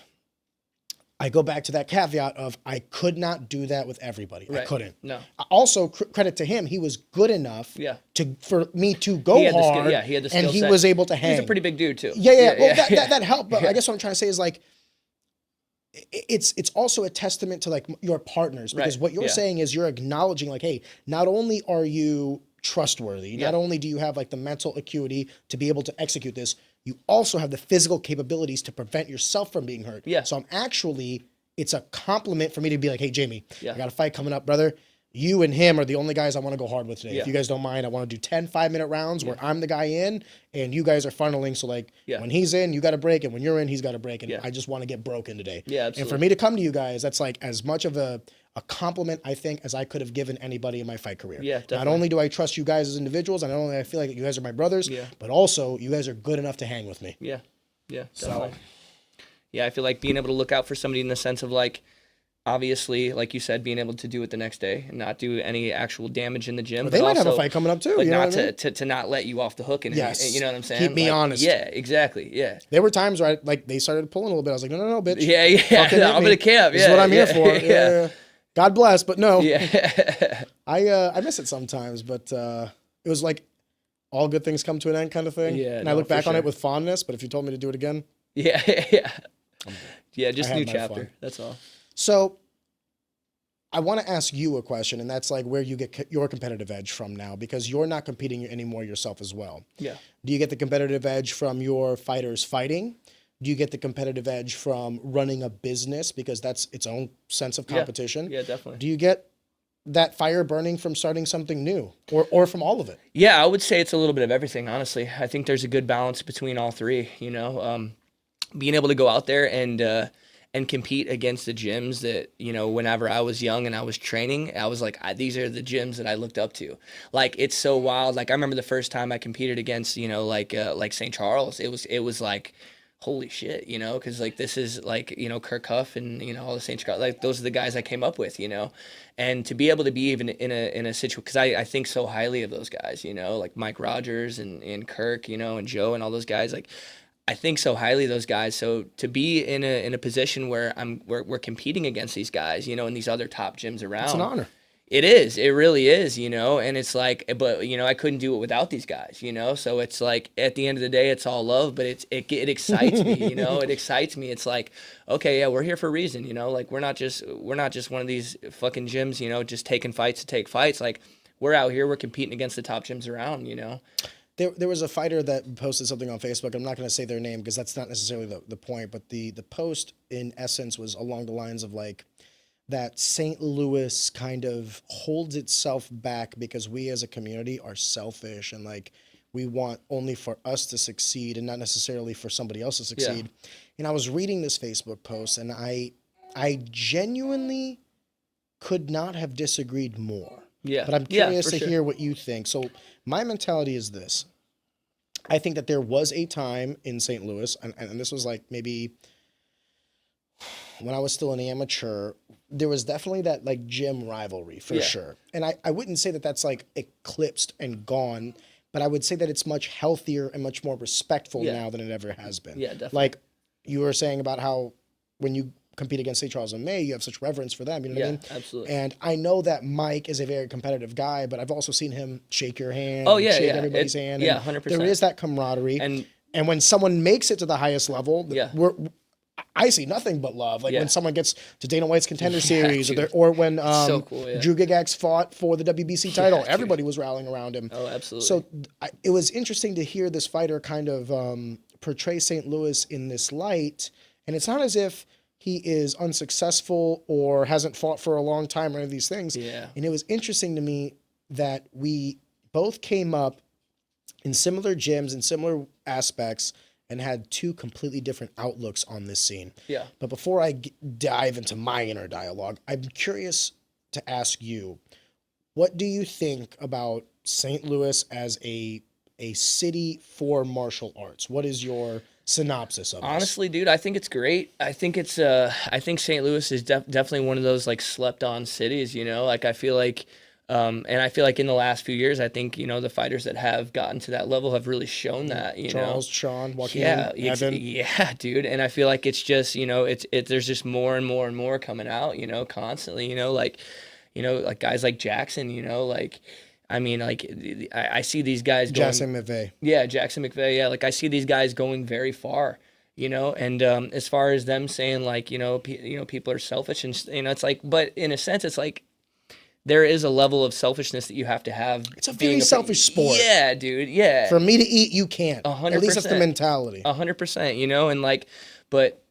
I go back to that caveat of I could not do that with everybody. Right. I couldn't. No. Also, credit to him, he was good enough for me to go hard. He had the skill and he set. Was able to hang. He's a pretty big dude too. Yeah. Well, that helped. But I guess what I'm trying to say is like, it's also a testament to like your partners, because what you're saying is you're acknowledging like, hey, not only are you trustworthy, not only do you have like the mental acuity to be able to execute this, you also have the physical capabilities to prevent yourself from being hurt. Yeah. So it's a compliment for me to be like, hey, Jamey, I got a fight coming up, brother. You and him are the only guys I want to go hard with today. If you guys don't mind, I want to do 10 5-minute rounds where I'm the guy in and you guys are funneling. So like when he's in, you got to break, and when you're in, he's got to break. And I just want to get broken today. Yeah, absolutely. And for me to come to you guys, that's like as much of a compliment, I think, as I could have given anybody in my fight career. Yeah, definitely. Not only do I trust you guys as individuals, and not only I feel like you guys are my brothers, but also you guys are good enough to hang with me. Yeah, definitely. Yeah, I feel like being able to look out for somebody in the sense of like, obviously, like you said, being able to do it the next day and not do any actual damage in the gym. Well, they might have a fight coming up too. But you know not what I mean? to not let you off the hook. And you know what I'm saying? Keep me honest. Yeah, exactly. Yeah. There were times where they started pulling a little bit. I was like, no, bitch. Yeah. I'm in the camp. This is what I'm here for. Yeah. God bless, but no. Yeah. I miss it sometimes, but it was like all good things come to an end kind of thing. Yeah. And I look back on it with fondness, but if you told me to do it again. Yeah. Just a new chapter. Fun. That's all. So I want to ask you a question, and that's like where you get your competitive edge from now, because you're not competing anymore yourself as well. Yeah. Do you get the competitive edge from your fighters fighting? Do you get the competitive edge from running a business, because that's its own sense of competition? Yeah, definitely. Do you get that fire burning from starting something new, or from all of it? Yeah, I would say it's a little bit of everything, honestly. I think there's a good balance between all three, being able to go out there and compete against the gyms that, you know, whenever I was young and I was training, I was like, these are the gyms that I looked up to. Like, it's so wild. Like, I remember the first time I competed against, you know, like St. Charles, it was like, holy shit, you know, because like this is like, you know, Kirk Huff and, you know, all the St. Charles, like those are the guys I came up with, you know, and to be able to be even in a situation, because I think so highly of those guys, you know, like Mike Rogers and Kirk, you know, and Joe and all those guys, like I think so highly of those guys. So to be in a position where we're competing against these guys, you know, and these other top gyms It's an around, honor. it is. It really is, you know, and it's like, but you know, I couldn't do it without these guys, you know. So it's like at the end of the day, it's all love, but it excites me, you know. It excites me. It's like, okay, yeah, we're here for a reason, you know. Like we're not just one of these fucking gyms, you know, just taking fights to take fights. Like we're out here, we're competing against the top gyms around, you know. There was a fighter that posted something on Facebook. I'm not going to say their name because that's not necessarily the point, but the post in essence was along the lines of like, that St. Louis kind of holds itself back because we as a community are selfish and like we want only for us to succeed and not necessarily for somebody else to succeed. Yeah. And I was reading this Facebook post and I genuinely could not have disagreed more. Yeah. But I'm curious to hear what you think. So my mentality is this. I think that there was a time in St. Louis, and this was like maybe when I was still an amateur, there was definitely that like gym rivalry for sure. And I wouldn't say that that's like eclipsed and gone, but I would say that it's much healthier and much more respectful now than it ever has been. Yeah, definitely. Like you were saying about how when you compete against St. Charles and May, you have such reverence for them. You know what I mean? Absolutely. And I know that Mike is a very competitive guy, but I've also seen him shake your hand, shake everybody's hand. Yeah, 100%. There is that camaraderie. And when someone makes it to the highest level, I see nothing but love. Like when someone gets to Dana White's Contender Series, or when so cool, Drew Gigax fought for the WBC title, everybody was rallying around him. Oh, absolutely. So it was interesting to hear this fighter kind of portray St. Louis in this light. And it's not as if he is unsuccessful or hasn't fought for a long time or any of these things. Yeah. And it was interesting to me that we both came up in similar gyms and similar aspects and had two completely different outlooks on this scene. Yeah. But before I dive into my inner dialogue, I'm curious to ask you, what do you think about St. Louis as a city for martial arts? What is your synopsis of this? Honestly, dude, I think it's great. I think it's I think St. Louis is definitely one of those like slept on cities, you know? Like I feel like and I feel like in the last few years, I think, you know, the fighters that have gotten to that level have really shown that, you know. Charles, Sean, Joaquin, Evan. Yeah, dude. And I feel like it's just, you know, there's just more and more and more coming out, you know, constantly, you know, like guys like Jackson, you know, like, I mean, like, I see these guys going... Jackson McVeigh. Yeah, Jackson McVeigh, yeah. Like, I see these guys going very far, you know, and as far as them saying, like, you know, people are selfish and, you know, it's like, but in a sense, it's like, there is a level of selfishness that you have to have. It's a very selfish sport. Yeah, dude. Yeah. For me to eat, you can't. 100%. At least that's the mentality. 100%, you know, and like, but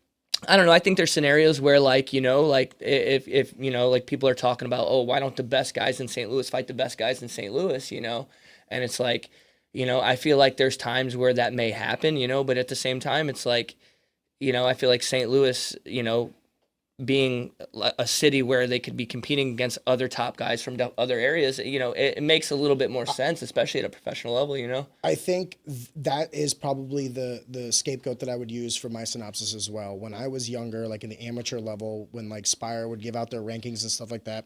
I don't know. I think there's scenarios where like, you know, like if, you know, like people are talking about, oh, why don't the best guys in St. Louis fight the best guys in St. Louis, you know? And it's like, you know, I feel like there's times where that may happen, you know, but at the same time, it's like, you know, I feel like St. Louis, you know, being a city where they could be competing against other top guys from other areas, you know, it makes a little bit more sense, especially at a professional level, you know? I think that is probably the scapegoat that I would use for my synopsis as well. When I was younger, like in the amateur level, when like Spire would give out their rankings and stuff like that,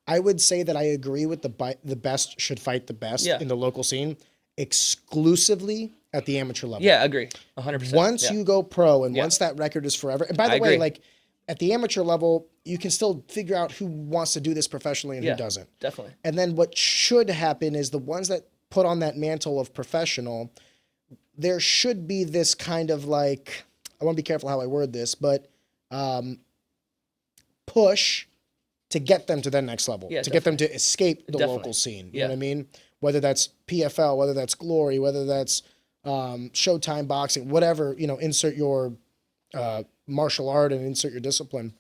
I would say that I agree with the best should fight the best in the local scene exclusively at the amateur level. Yeah, I agree. 100%. Once you go pro and once that record is forever, and by the way, agree. like, at the amateur level, you can still figure out who wants to do this professionally and who doesn't. Definitely. And then what should happen is the ones that put on that mantle of professional, there should be this kind of like, I want to be careful how I word this, but push to get them to that next level, to get them to escape the local scene. You know what I mean? Whether that's PFL, whether that's Glory, whether that's Showtime Boxing, whatever, you know, insert your martial art and insert your discipline.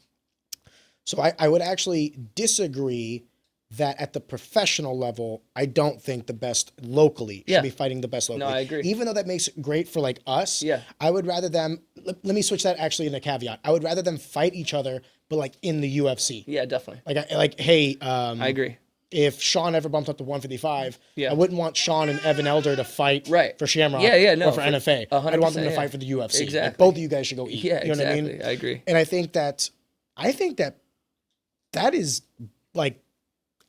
So I would actually disagree that at the professional level, I don't think the best locally should Yeah. be fighting the best locally. I agree. Even though that makes it great for like us, Yeah. I would rather them, let me switch that actually in a caveat. I would rather them fight each other, but like in the UFC. Yeah, definitely. Hey, I agree. if Sean ever bumped up to 155, Yeah. I wouldn't want Sean and Evan Elder to fight Right. for Shamrock No, or for NFA. I'd want them to 100%, fight for the UFC. Like, Exactly. both of you guys should go eat. Yeah, You know exactly. what I mean? I agree. And I think that is like,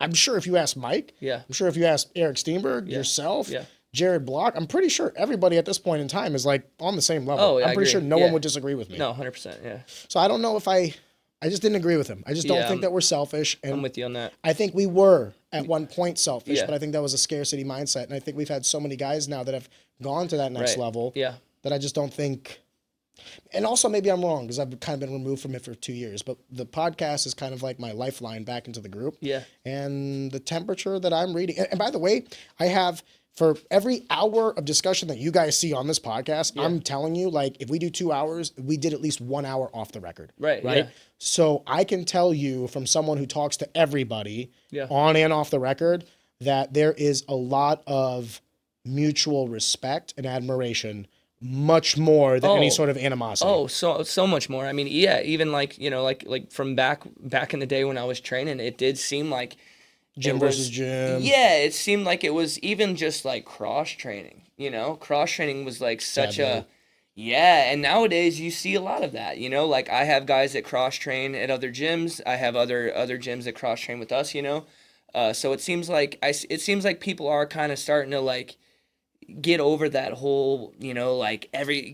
I'm sure if you ask Mike, Yeah. I'm sure if you ask Eric Steenberg, yourself, Yeah. Jared Block, I'm pretty sure everybody at this point in time is like on the same level. Oh, yeah, I'm I pretty agree. sure no Yeah. one would disagree with me. No, 100%. Yeah. So I don't know if I just didn't agree with him. I just don't Yeah, think that we're selfish. And I'm with you on that. I think we were at one point selfish, Yeah. but I think that was a scarcity mindset. And I think we've had so many guys now that have gone to that next Right. level Yeah. that I just don't think. And also maybe I'm wrong because I've kind of been removed from it for 2 years, but the podcast is kind of like my lifeline back into the group. Yeah. And the temperature that I'm reading, and by the way, I have for every hour of discussion that you guys see on this podcast, I'm telling you, like if we do 2 hours, we did at least 1 hour off the record. Right, Right. yeah. So I can tell you from someone who talks to everybody Yeah. on and off the record that there is a lot of mutual respect and admiration, much more than any Oh. sort of animosity. Oh, so much more. I mean, yeah, even like, like from back in the day when I was training, it did seem like Gym it versus was- gym. Yeah, it seemed like it was even just like cross training, Cross training was like such Sad, yeah, and nowadays you see a lot of that, like I have guys that cross train at other gyms. I have other gyms that cross train with us, so it seems like people are kind of starting to like get over that whole, like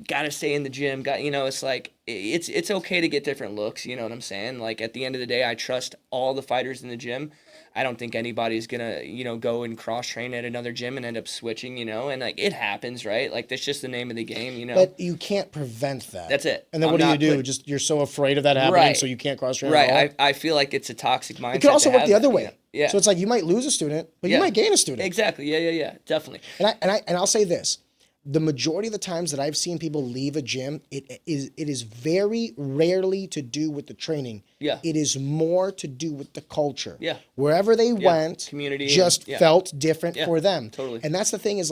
gotta stay in the gym, it's like it's okay to get different looks, you know what I'm saying? Like at the end of the day, I trust all the fighters in the gym. I don't think anybody's gonna, go and cross train at another gym and end up switching, and like it happens, right? Like that's just the name of the game, But you can't prevent that. That's it. And then I'm what do you not do? putting- Just you're so afraid of that happening, Right. so you can't cross train at all? Right. I feel like it's a toxic mindset. It could also to work have the other that, way. Yeah. So it's like you might lose a student, but you Yeah. might gain a student. Exactly. Yeah. Definitely. And I'll say this: the majority of the times that I've seen people leave a gym, it is very rarely to do with the training. Yeah. It is more to do with the culture. Yeah. Wherever they went, Community just and- yeah. felt different Yeah, for them. totally. And that's the thing is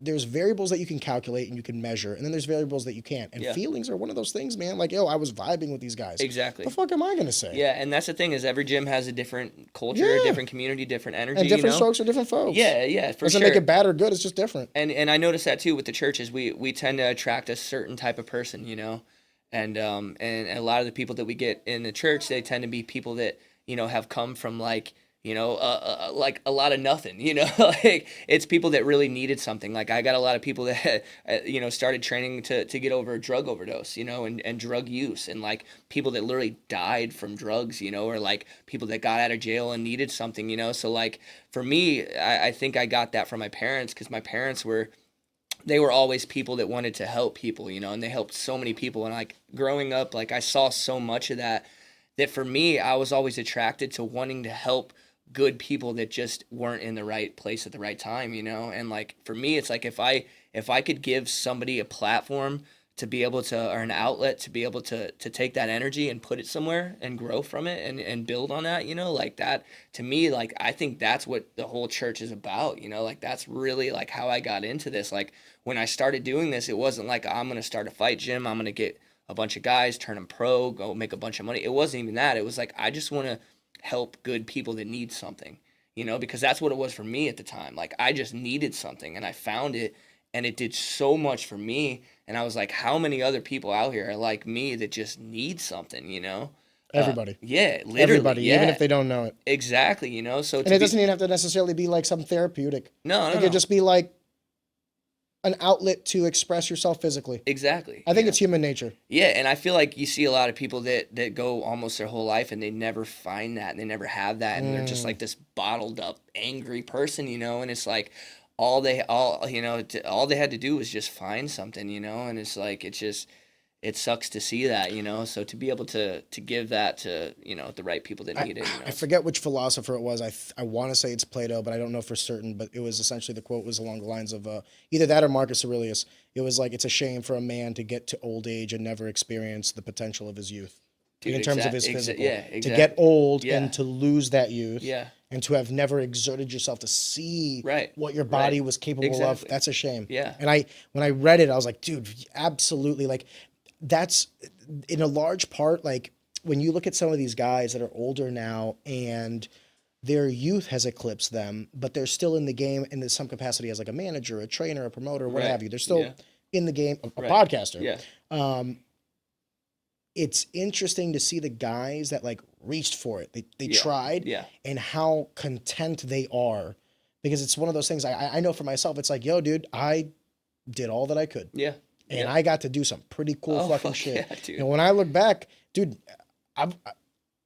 there's variables that you can calculate and you can measure, and then there's variables that you can't. And Yeah. feelings are one of those things, man. Like, yo, I was vibing with these guys. Exactly. The fuck am I gonna say? Yeah, and that's the thing is every gym has a different culture, Yeah. a different community, different energy. And different you know? strokes are different folks. Yeah, for Doesn't sure. make it bad or good. It's just different. And I noticed that too with the churches. We tend to attract a certain type of person, and a lot of the people that we get in the church, they tend to be people that have come from like like a lot of nothing, like it's people that really needed something. Like I got a lot of people that started training to get over a drug overdose, and drug use, and like people that literally died from drugs, or like people that got out of jail and needed something, so like for me, I think I got that from my parents, because my parents were always people that wanted to help people, and they helped so many people. And like growing up, like I saw so much of that for me, I was always attracted to wanting to help good people that just weren't in the right place at the right time, and like for me, it's like if I could give somebody a platform to be able to, or an outlet to be able to take that energy and put it somewhere and grow from it and build on that, like that, to me, like I think that's what the whole church is about, like that's really like how I got into this. Like when I started doing this, it wasn't like I'm gonna start a fight gym, I'm gonna get a bunch of guys, turn them pro, go make a bunch of money. It wasn't even that. It was like I just want to help good people that need something, because that's what it was for me at the time. Like I just needed something and I found it, and it did so much for me. And I was like, how many other people out here are like me that just need something, Everybody. Yeah, literally. Everybody, yeah. even if they don't know it. Exactly, So And it doesn't even have to necessarily be like something therapeutic. No, It could just be like an outlet to express yourself physically. Exactly. I think it's human nature. Yeah, and I feel like you see a lot of people that go almost their whole life and they never find that and they never have that, and they're just like this bottled up angry person, and it's like all they had to do was just find something, and it's like it sucks to see that, so to be able to give that to the right people that need it. I forget which philosopher it was. I want to say it's Plato, but I don't know for certain. But it was essentially, the quote was along the lines of either that or Marcus Aurelius. It was like, it's a shame for a man to get to old age and never experience the potential of his youth. Dude, in terms of his physical. yeah, To exactly. get old Yeah. and to lose that youth. Yeah. And to have never exerted yourself to see Right. what your body Right. was capable of, Exactly. that's a shame. Yeah. And when I read it, I was like, dude, absolutely. Like, that's in a large part, like, when you look at some of these guys that are older now and their youth has eclipsed them, but they're still in the game in some capacity as like a manager, a trainer, a promoter, what Right. have you. They're still Yeah. in the game, a Right. podcaster. Yeah. It's interesting to see the guys that like reached for it. They Yeah. tried Yeah. and how content they are, because it's one of those things I know for myself. It's like, yo, dude, I did all that I could. Yeah. And yeah. I got to do some pretty cool Oh, fucking fuck shit. yeah, dude. And when I look back, dude, I'm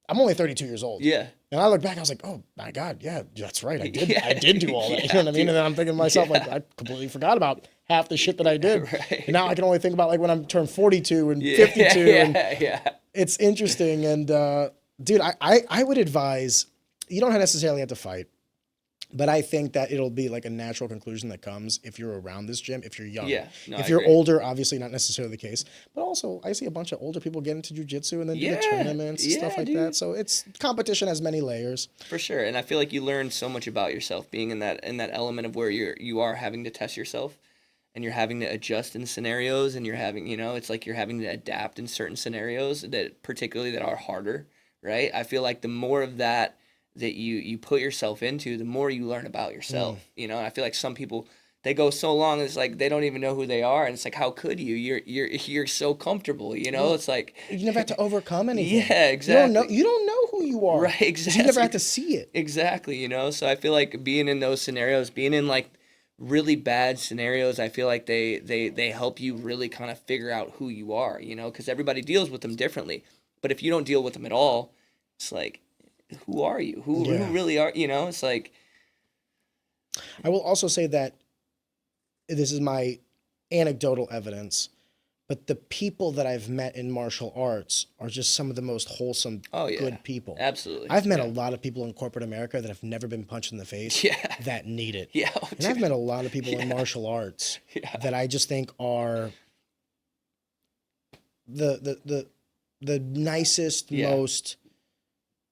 only 32 years old. Yeah. And I look back, I was like, oh my God, yeah, that's right. I did. Yeah. I did do all that. You know what I mean? dude. And then I'm thinking to myself, like, I completely forgot about half the shit that I did. Right. And now I can only think about like when I'm turned 42 and Yeah. 52. Yeah. And Yeah. it's interesting. And dude, I would advise, you don't necessarily have to fight, but I think that it'll be like a natural conclusion that comes if you're around this gym, if you're young. Yeah. No, if I you're agree. older, obviously not necessarily the case. But also, I see a bunch of older people get into jiu-jitsu and then do the Yeah. tournaments and stuff Yeah, like dude. that. So it's competition has many layers. For sure, and I feel like you learn so much about yourself being in that element of where you are having to test yourself, and you're having to adjust in scenarios, and you're having it's like you're having to adapt in certain scenarios that particularly that are harder, right? I feel like the more of that you put yourself into, the more you learn about yourself. And I feel like some people, they go so long, it's like they don't even know who they are, and it's like, how could you? You're so comfortable, It's like You never have to overcome anything. Yeah, exactly. You don't know who you are. Right, 'Cause exactly. You never have to see it. Exactly, So I feel like being in those scenarios, being in like really bad scenarios, I feel like they help you really kind of figure out who you are, because everybody deals with them differently. But if you don't deal with them at all, it's like, who are you? Who really are, It's like, I will also say that this is my anecdotal evidence, but the people that I've met in martial arts are just some of the most wholesome, good people. Absolutely. I've met a lot of people in corporate America that have never been punched in the face that need it. Yeah. And I've met a lot of people in martial arts that I just think are the nicest, most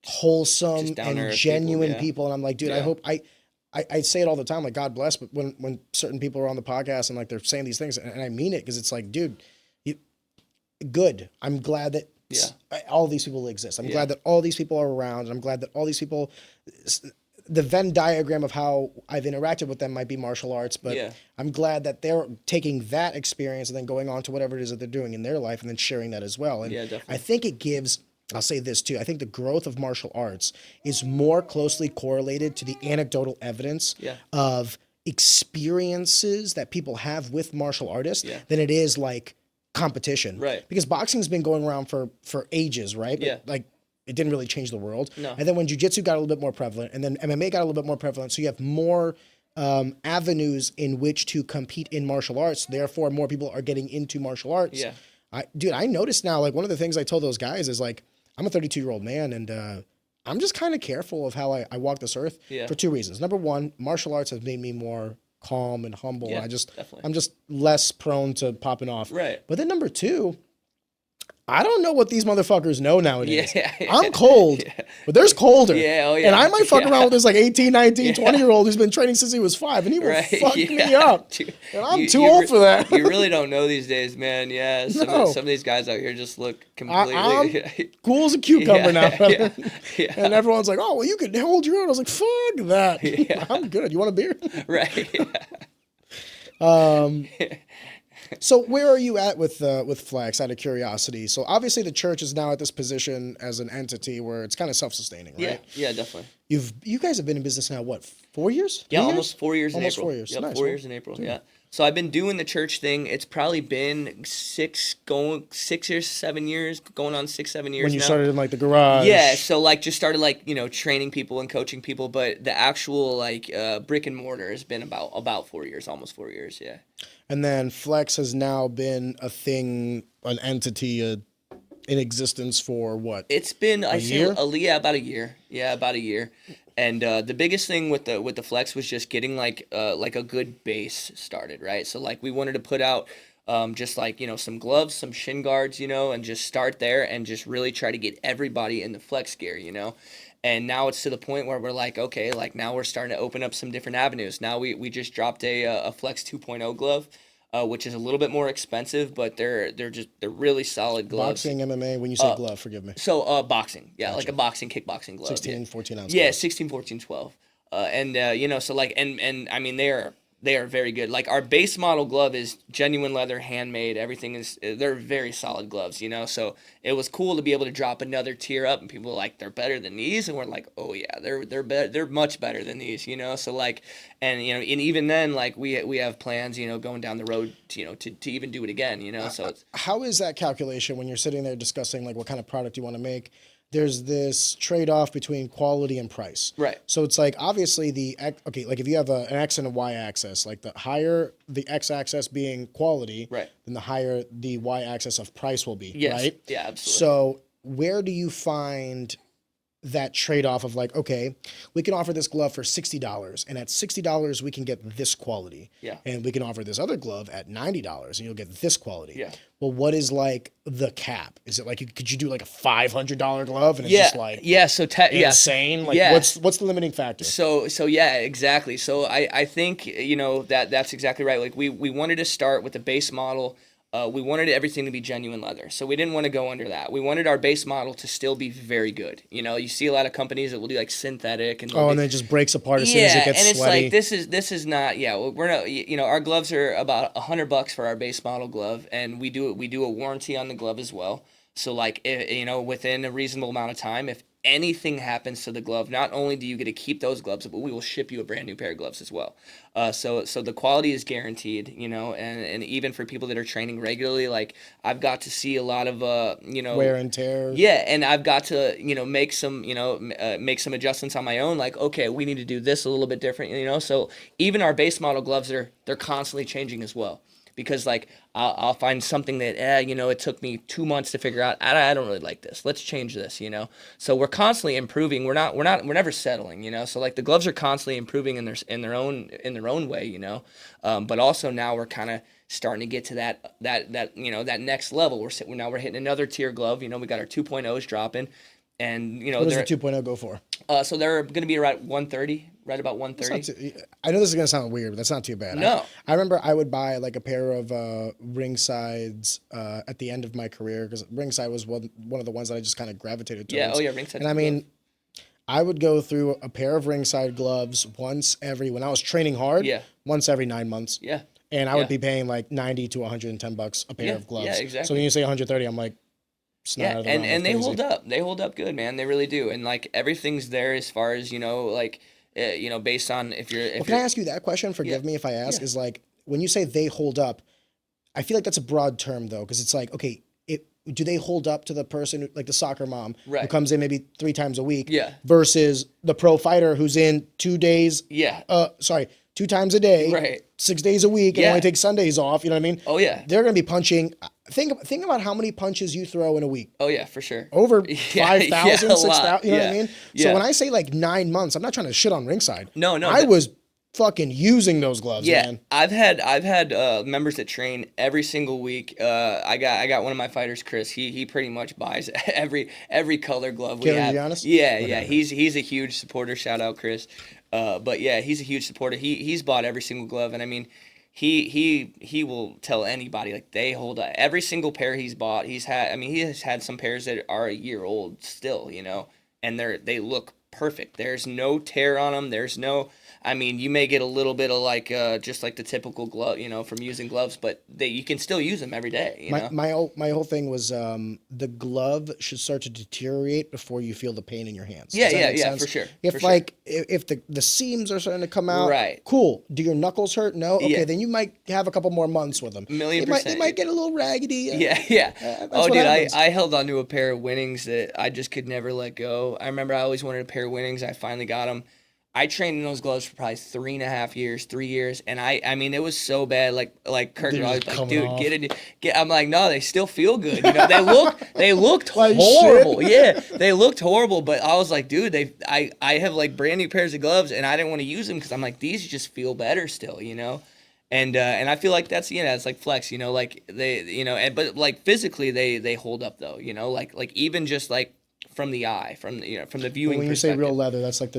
wholesome and genuine people. And I'm like, dude, I hope I say it all the time, like, God bless, but when certain people are on the podcast and like they're saying these things, and I mean it, because it's like, dude, good. I'm glad that all these people exist. I'm glad that all these people are around. And I'm glad that all these people, the Venn diagram of how I've interacted with them might be martial arts, but I'm glad that they're taking that experience and then going on to whatever it is that they're doing in their life and then sharing that as well. And definitely. I think it gives, I'll say this too, I think the growth of martial arts is more closely correlated to the anecdotal evidence of experiences that people have with martial artists than it is like competition. Right. Because boxing's been going around for ages, right? But like, it didn't really change the world. No. And then when jiu-jitsu got a little bit more prevalent, and then MMA got a little bit more prevalent, so you have more avenues in which to compete in martial arts. Therefore, more people are getting into martial arts. Yeah. I noticed now, like, one of the things I told those guys is, like, I'm a 32-year-old man, and I'm just kind of careful of how I walk this earth for two reasons. Number one, martial arts has made me more calm and humble. Yeah, And definitely. I'm just less prone to popping off. Right. But then number two, I don't know what these motherfuckers know nowadays. Yeah. I'm cold, but there's colder. Yeah, oh yeah. And I might fuck around with this like 18, 19, 20-year-old who's been training since he was 5, and he will fuck me up. Dude, And I'm too old for that. You really don't know these days, man. Yeah, some of these guys out here just look completely... I'm cool as a cucumber now. Yeah. And everyone's like, oh, well, you can hold your own. I was like, fuck that. Yeah. I'm good. You want a beer? Right. So where are you at with Flex, out of curiosity? So obviously the church is now at this position as an entity where it's kind of self-sustaining, right? Yeah, definitely. You guys have been in business now, what, 4 years? Yeah, 3 years? almost 4 years Almost in April. 4 years. Yep, Nice, 4 man. years in April, yeah. So I've been doing the church thing. It's probably been 6 or 7 years, going on 6, 7 years When you now. started in like the garage. Yeah, so like just started like, training people and coaching people, but the actual like brick and mortar has been about 4 years, almost 4 years, yeah. And then Flex has now been a thing, an entity in existence for what? It's been a year? About a year. Yeah, about a year. And the biggest thing with the Flex was just getting like a good base started, right? So like we wanted to put out just like, some gloves, some shin guards, and just start there and just really try to get everybody in the flex gear, And now it's to the point where we're like, okay, like now we're starting to open up some different avenues. Now we just dropped a Flex 2.0 glove, which is a little bit more expensive, but they're really solid gloves. Boxing, MMA, when you say glove, forgive me. So boxing, yeah, Gotcha. like a boxing kickboxing glove. 16, 14 ounce. Yeah, gloves. 16, 14, 12. So like, and I mean, they are very good. Like our base model glove is genuine leather, handmade. Everything they're very solid gloves, So it was cool to be able to drop another tier up, and people were like, they're better than these, and we're like, oh yeah, they're much better than these, So like, and and even then, like we have plans, going down the road, to even do it again, So it's, how is that calculation when you're sitting there discussing like what kind of product you want to make? There's this trade-off between quality and price. Right. So it's like obviously like if you have an X and a Y axis, like the higher the X axis being quality, right, then the higher the Y axis of price will be, yes. right? Yeah, absolutely. So where do you find that trade-off of like, okay, we can offer this glove for $60, and at $60 we can get this quality. Yeah. And we can offer this other glove at $90 and you'll get this quality. Yeah. Well, what is like the cap? Is it like could you do like a $500 glove and it's just like so insane? Like what's the limiting factor? So yeah, exactly. So I think that's exactly right. Like we wanted to start with the base model. We wanted everything to be genuine leather, so we didn't want to go under that. We wanted our base model to still be very good. You see a lot of companies that will do like synthetic and and then it just breaks apart as soon as it gets and it's sweaty. like this is not. Yeah, we're not. Our gloves are about $100 for our base model glove, and we do a warranty on the glove as well. So like within a reasonable amount of time, if anything happens to the glove, not only do you get to keep those gloves, but we will ship you a brand new pair of gloves as well. So the quality is guaranteed, and even for people that are training regularly, like I've got to see a lot of wear and tear. Yeah, and I've got to make some adjustments on my own. Like, okay, we need to do this a little bit different, So even our base model gloves they're constantly changing as well. Because like I'll find something that it took me 2 months to figure out. I don't really like this. Let's change this. So we're constantly improving. We're never settling. So like the gloves are constantly improving in their own way. But also now we're kind of starting to get to that next level. We're hitting another tier glove. We got our 2.0s dropping, and what does the 2.0 go for? So they're going to be around 130. Right about 130. I know this is gonna sound weird, but that's not too bad. No. I remember I would buy like a pair of Ringsides at the end of my career because Ringside was one of the ones that I just kind of gravitated towards. Yeah. Oh yeah, Ringside. And I mean, I would go through a pair of Ringside gloves when I was training hard. Yeah. Once every 9 months. Yeah. And I would be paying like $90 to $110 a pair of gloves. Yeah, exactly. So when you say 130, I'm like. And they hold up. They hold up good, man. They really do. And like everything's there as far as based on if you're. Can I ask you that question? Forgive me if I ask. Is like when you say they hold up, I feel like that's a broad term though, because it's like okay, do they hold up to the person like the soccer mom who comes in maybe 3 times a week, versus the pro fighter who's in 2 days, 2 times a day, 6 days a week, and only takes Sundays off. You know what I mean? Oh yeah, they're gonna be punching. Think about how many punches you throw in a week. Oh yeah, for sure. Over 5,000, 6,000. You know what I mean? Yeah. So when I say like 9 months, I'm not trying to shit on Ringside. No. I was fucking using those gloves, man. I've had members that train every single week. I got one of my fighters, Chris. He pretty much buys every color glove we have. To be honest? Yeah. He's a huge supporter. Shout out, Chris. But yeah, he's a huge supporter. He's bought every single glove, and I mean. He will tell anybody like they hold up. Every single pair he's bought. He has had some pairs that are a year old still, and they look perfect. There's no tear on them. There's no. I mean, you may get a little bit of like just like the typical glove, from using gloves, but you can still use them every day. My whole thing was the glove should start to deteriorate before you feel the pain in your hands. Yeah, for sure. If if the seams are starting to come out, right? Cool. Do your knuckles hurt? No. Okay, then you might have a couple more months with them. %. They might get a little raggedy. Yeah. Dude, I held onto a pair of Winnings that I just could never let go. I remember I always wanted a pair of Winnings. I finally got them. I trained in those gloves for probably 3.5 years, 3 years, and I mean it was so bad. Like Kirk, I was like, dude, get. I'm like, no, they still feel good. They looked horrible. Yeah, they looked horrible, but I was like, dude, I have like brand new pairs of gloves, and I didn't want to use them because I'm like, these just feel better still, And I feel like that's it's like flex, like they but like physically they hold up though, like even just like from the eye, from the But viewing when you say real perspective. leather, that's like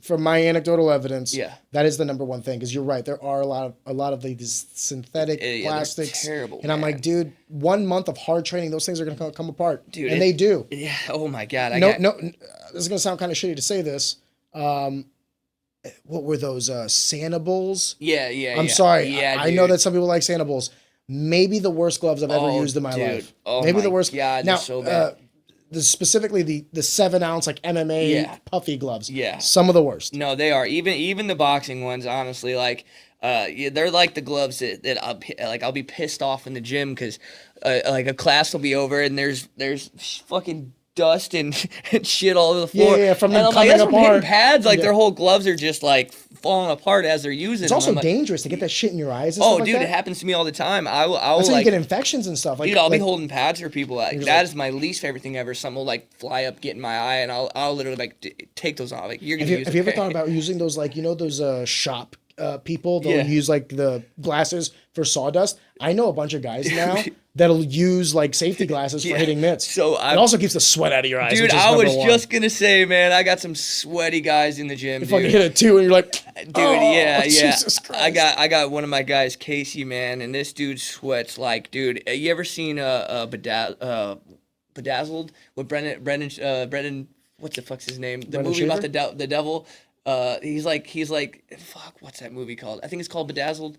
from my anecdotal evidence, Yeah. that is the number one thing. Because you're right, there are a lot of these synthetic Yeah, they're plastics, terrible, and I'm like, man. dude, 1 month of hard training, those things are gonna come apart, Dude, and they do. yeah. Oh my God, No, no, this is gonna sound kind of shitty to say this. What were those Sanibals? yeah, yeah, I'm yeah, sorry, yeah, I know dude. that some people like Sanibals. Maybe the worst gloves I've ever Oh, used in my dude. life. Oh Maybe the my worst. God, they're Now, so bad. specifically the 7 ounce like MMA Yeah. puffy gloves. Yeah. Some of the worst. No, they are. Even the boxing ones, honestly, like yeah, they're like the gloves that I'll be pissed off in the gym because like a class will be over and there's fucking dust and, and shit all over the floor. Yeah, from And them I'm like, coming that's from hitting apart. pads. Like Yeah. their whole gloves are just like falling apart as they're using It's them. also I'm like, dangerous to get that shit in your eyes and oh, stuff like dude, that. it happens to me all the time. I will That's how you like. get infections and stuff. Like, Dude, I'll be like, holding pads for people. Like, just that like- is my least favorite thing ever. Something will like fly up, get in my eye, and I'll literally like take those off. Like you're gonna use. Have you ever thought about using those, like, those shop people? They'll Yeah. use like the glasses for sawdust. I know a bunch of guys now that'll use like safety glasses for Yeah. hitting mitts. So it also keeps the sweat out of your eyes. Dude, which is I was number one. just gonna say, man, I got some sweaty guys in the gym, You fucking dude. hit it too, and you're like, Dude, oh, yeah. Jesus Christ. I got one of my guys, Casey, man, and this dude sweats like, dude. You ever seen Bedazzled with Brendan? What's the fuck's his name? The Brendan movie about Schaefer? the devil. He's like, fuck. What's that movie called? I think it's called Bedazzled.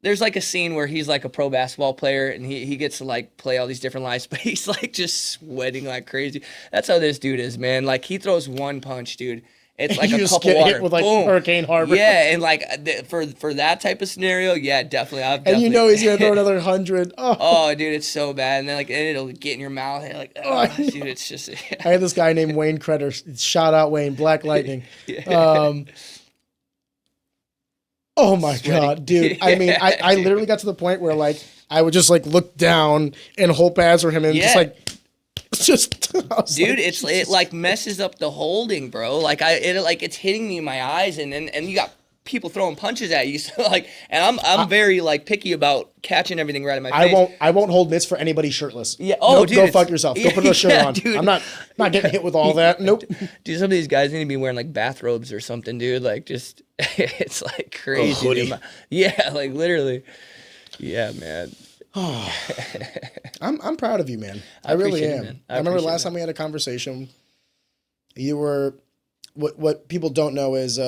There's like a scene where he's like a pro basketball player and he gets to like play all these different lives, but he's like just sweating like crazy. That's how this dude is, man. Like he throws one punch, dude. It's like You a just cup of get water. hit with like Boom. Hurricane Harbor. Yeah, and like for that type of scenario, yeah, definitely. And you know he's gonna throw another 100. Oh, Oh, dude, it's so bad, and then like and it'll get in your mouth, and like, I dude, it's just. I had this guy named Wayne Credder. Shout out Wayne, Black Lightning. Oh my God, dude. I mean, I literally got to the point where like I would just like look down and hold pads for him and just like I was Dude, like, it like messes up the holding, bro. Like it's hitting me in my eyes, and you got people throwing punches at you. So like, and I'm very like picky about catching everything right in my face. I won't hold mitts for anybody shirtless. Yeah. Oh, nope, dude, go it's- fuck yourself. Go put a shirt yeah, on. dude. I'm not getting hit with all that. Nope. Dude, some of these guys need to be wearing like bathrobes or something, dude. Like just it's like crazy. hoodie. Dude. Yeah, like literally. Yeah, man. I'm proud of you, man. I really appreciate it, am. man. I remember appreciate last it. time we had a conversation. You were what people don't know is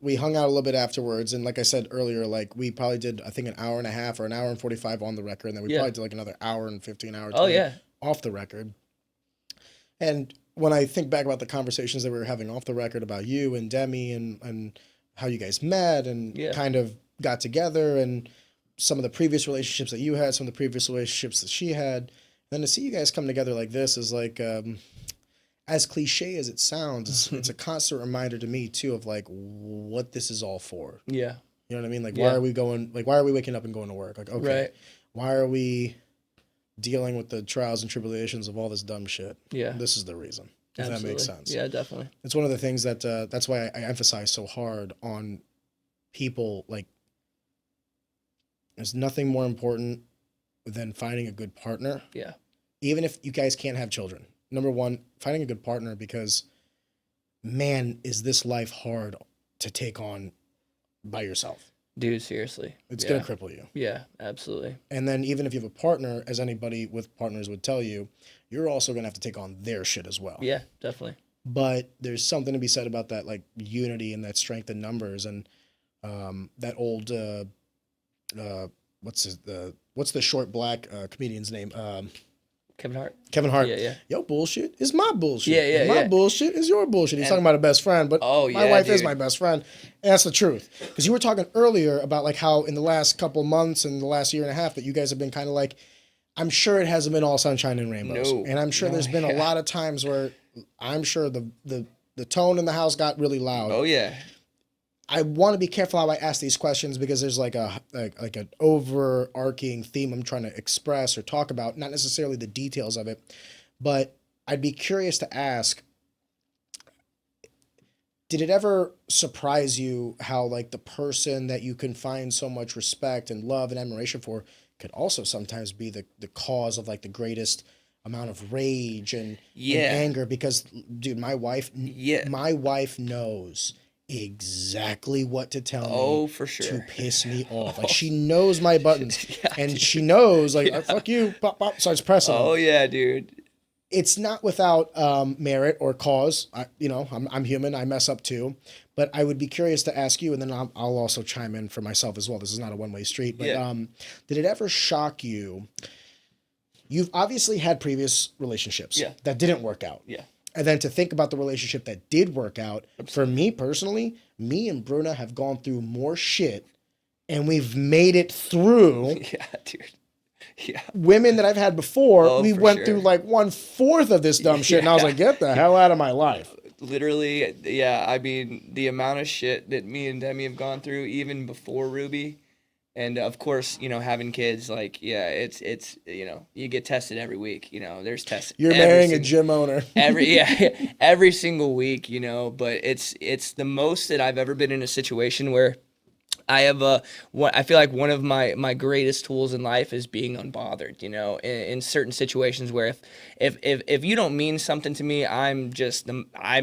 we hung out a little bit afterwards, and like I said earlier, like we probably did I think an hour and a half or an hour and 45 on the record, and then we Yeah. probably did like another hour and 15 hours Oh yeah. off the record. And when I think back about the conversations that we were having off the record about you and Demi and how you guys met and Yeah. kind of got together and some of the previous relationships that you had, some of the previous relationships that she had, then to see you guys come together like this is like, as cliche as it sounds, it's a constant reminder to me too of like what this is all for. Yeah. You know what I mean? Like, Yeah. why are we waking up and going to work? Like, okay, Right. why are we dealing with the trials and tribulations of all this dumb shit? Yeah. This is the reason. If Absolutely. that makes sense. Yeah, definitely. It's one of the things that, that's why I emphasize so hard on people, like, there's nothing more important than finding a good partner. Yeah. Even if you guys can't have children. Number one, finding a good partner, because man, is this life hard to take on by yourself. Dude, seriously. It's Yeah. going to cripple you. Yeah, absolutely. And then even if you have a partner, as anybody with partners would tell you, you're also going to have to take on their shit as well. Yeah, definitely. But there's something to be said about that, like unity and that strength in numbers, and that old what's the short black comedian's name? Kevin Hart. Kevin Hart. Yeah, yeah. Your bullshit is my bullshit. Yeah, yeah, And my yeah. bullshit is your bullshit. He's And- talking about a best friend, but Oh, my yeah, wife is dude. my best friend. And that's the truth. Because you were talking earlier about like how in the last couple months and the last year and a half that you guys have been kind of like, I'm sure it hasn't been all sunshine and rainbows. No. And I'm sure No, there's been a yeah. lot of times where I'm sure the tone in the house got really loud. Oh yeah. I want to be careful how I ask these questions because there's like an overarching theme I'm trying to express or talk about, not necessarily the details of it, but I'd be curious to ask, did it ever surprise you how like the person that you can find so much respect and love and admiration for could also sometimes be the cause of like the greatest amount of rage and Yeah. anger? Because dude, Yeah. my wife knows exactly what to tell me Oh, for to sure. piss me off. Like she knows my buttons, Yeah, and dude. she knows like Yeah. fuck you, pop pop, starts pressing them. Oh yeah, dude. It's not without merit or cause. I'm human. I mess up too. But I would be curious to ask you, and then I'll also chime in for myself as well. This is not a one-way street. But Yeah. did it ever shock you? You've obviously had previous relationships Yeah. that didn't work out. Yeah. And then to think about the relationship that did work out, for me personally, me and Bruna have gone through more shit, and we've made it through. Yeah, dude. Yeah. Women that I've had before, Oh, we for went sure. through like 1/4 of this dumb shit, and I was Yeah. like, get the hell out of my life. Literally, yeah. I mean, the amount of shit that me and Demi have gone through, even before Ruby, and of course, having kids, like, yeah, it's you get tested every week. There's tests. You're every marrying a single- gym owner. every single week. But it's the most that I've ever been in a situation where I have I feel like one of my greatest tools in life is being unbothered, in certain situations where if you don't mean something to me, I'm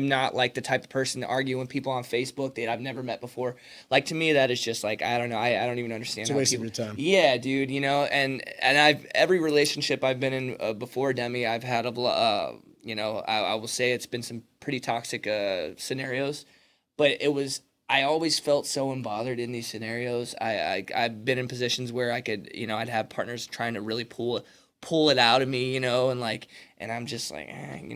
not like the type of person to argue with people on Facebook that I've never met before. Like, to me, that is just like, I don't know, I don't even understand. It's a waste of your time. Yeah, dude, and every relationship I've been in before Demi, I've had I will say it's been some pretty toxic scenarios, but I always felt so unbothered in these scenarios. I've been in positions where I could, I'd have partners trying to really pull it out of me, and I'm just like,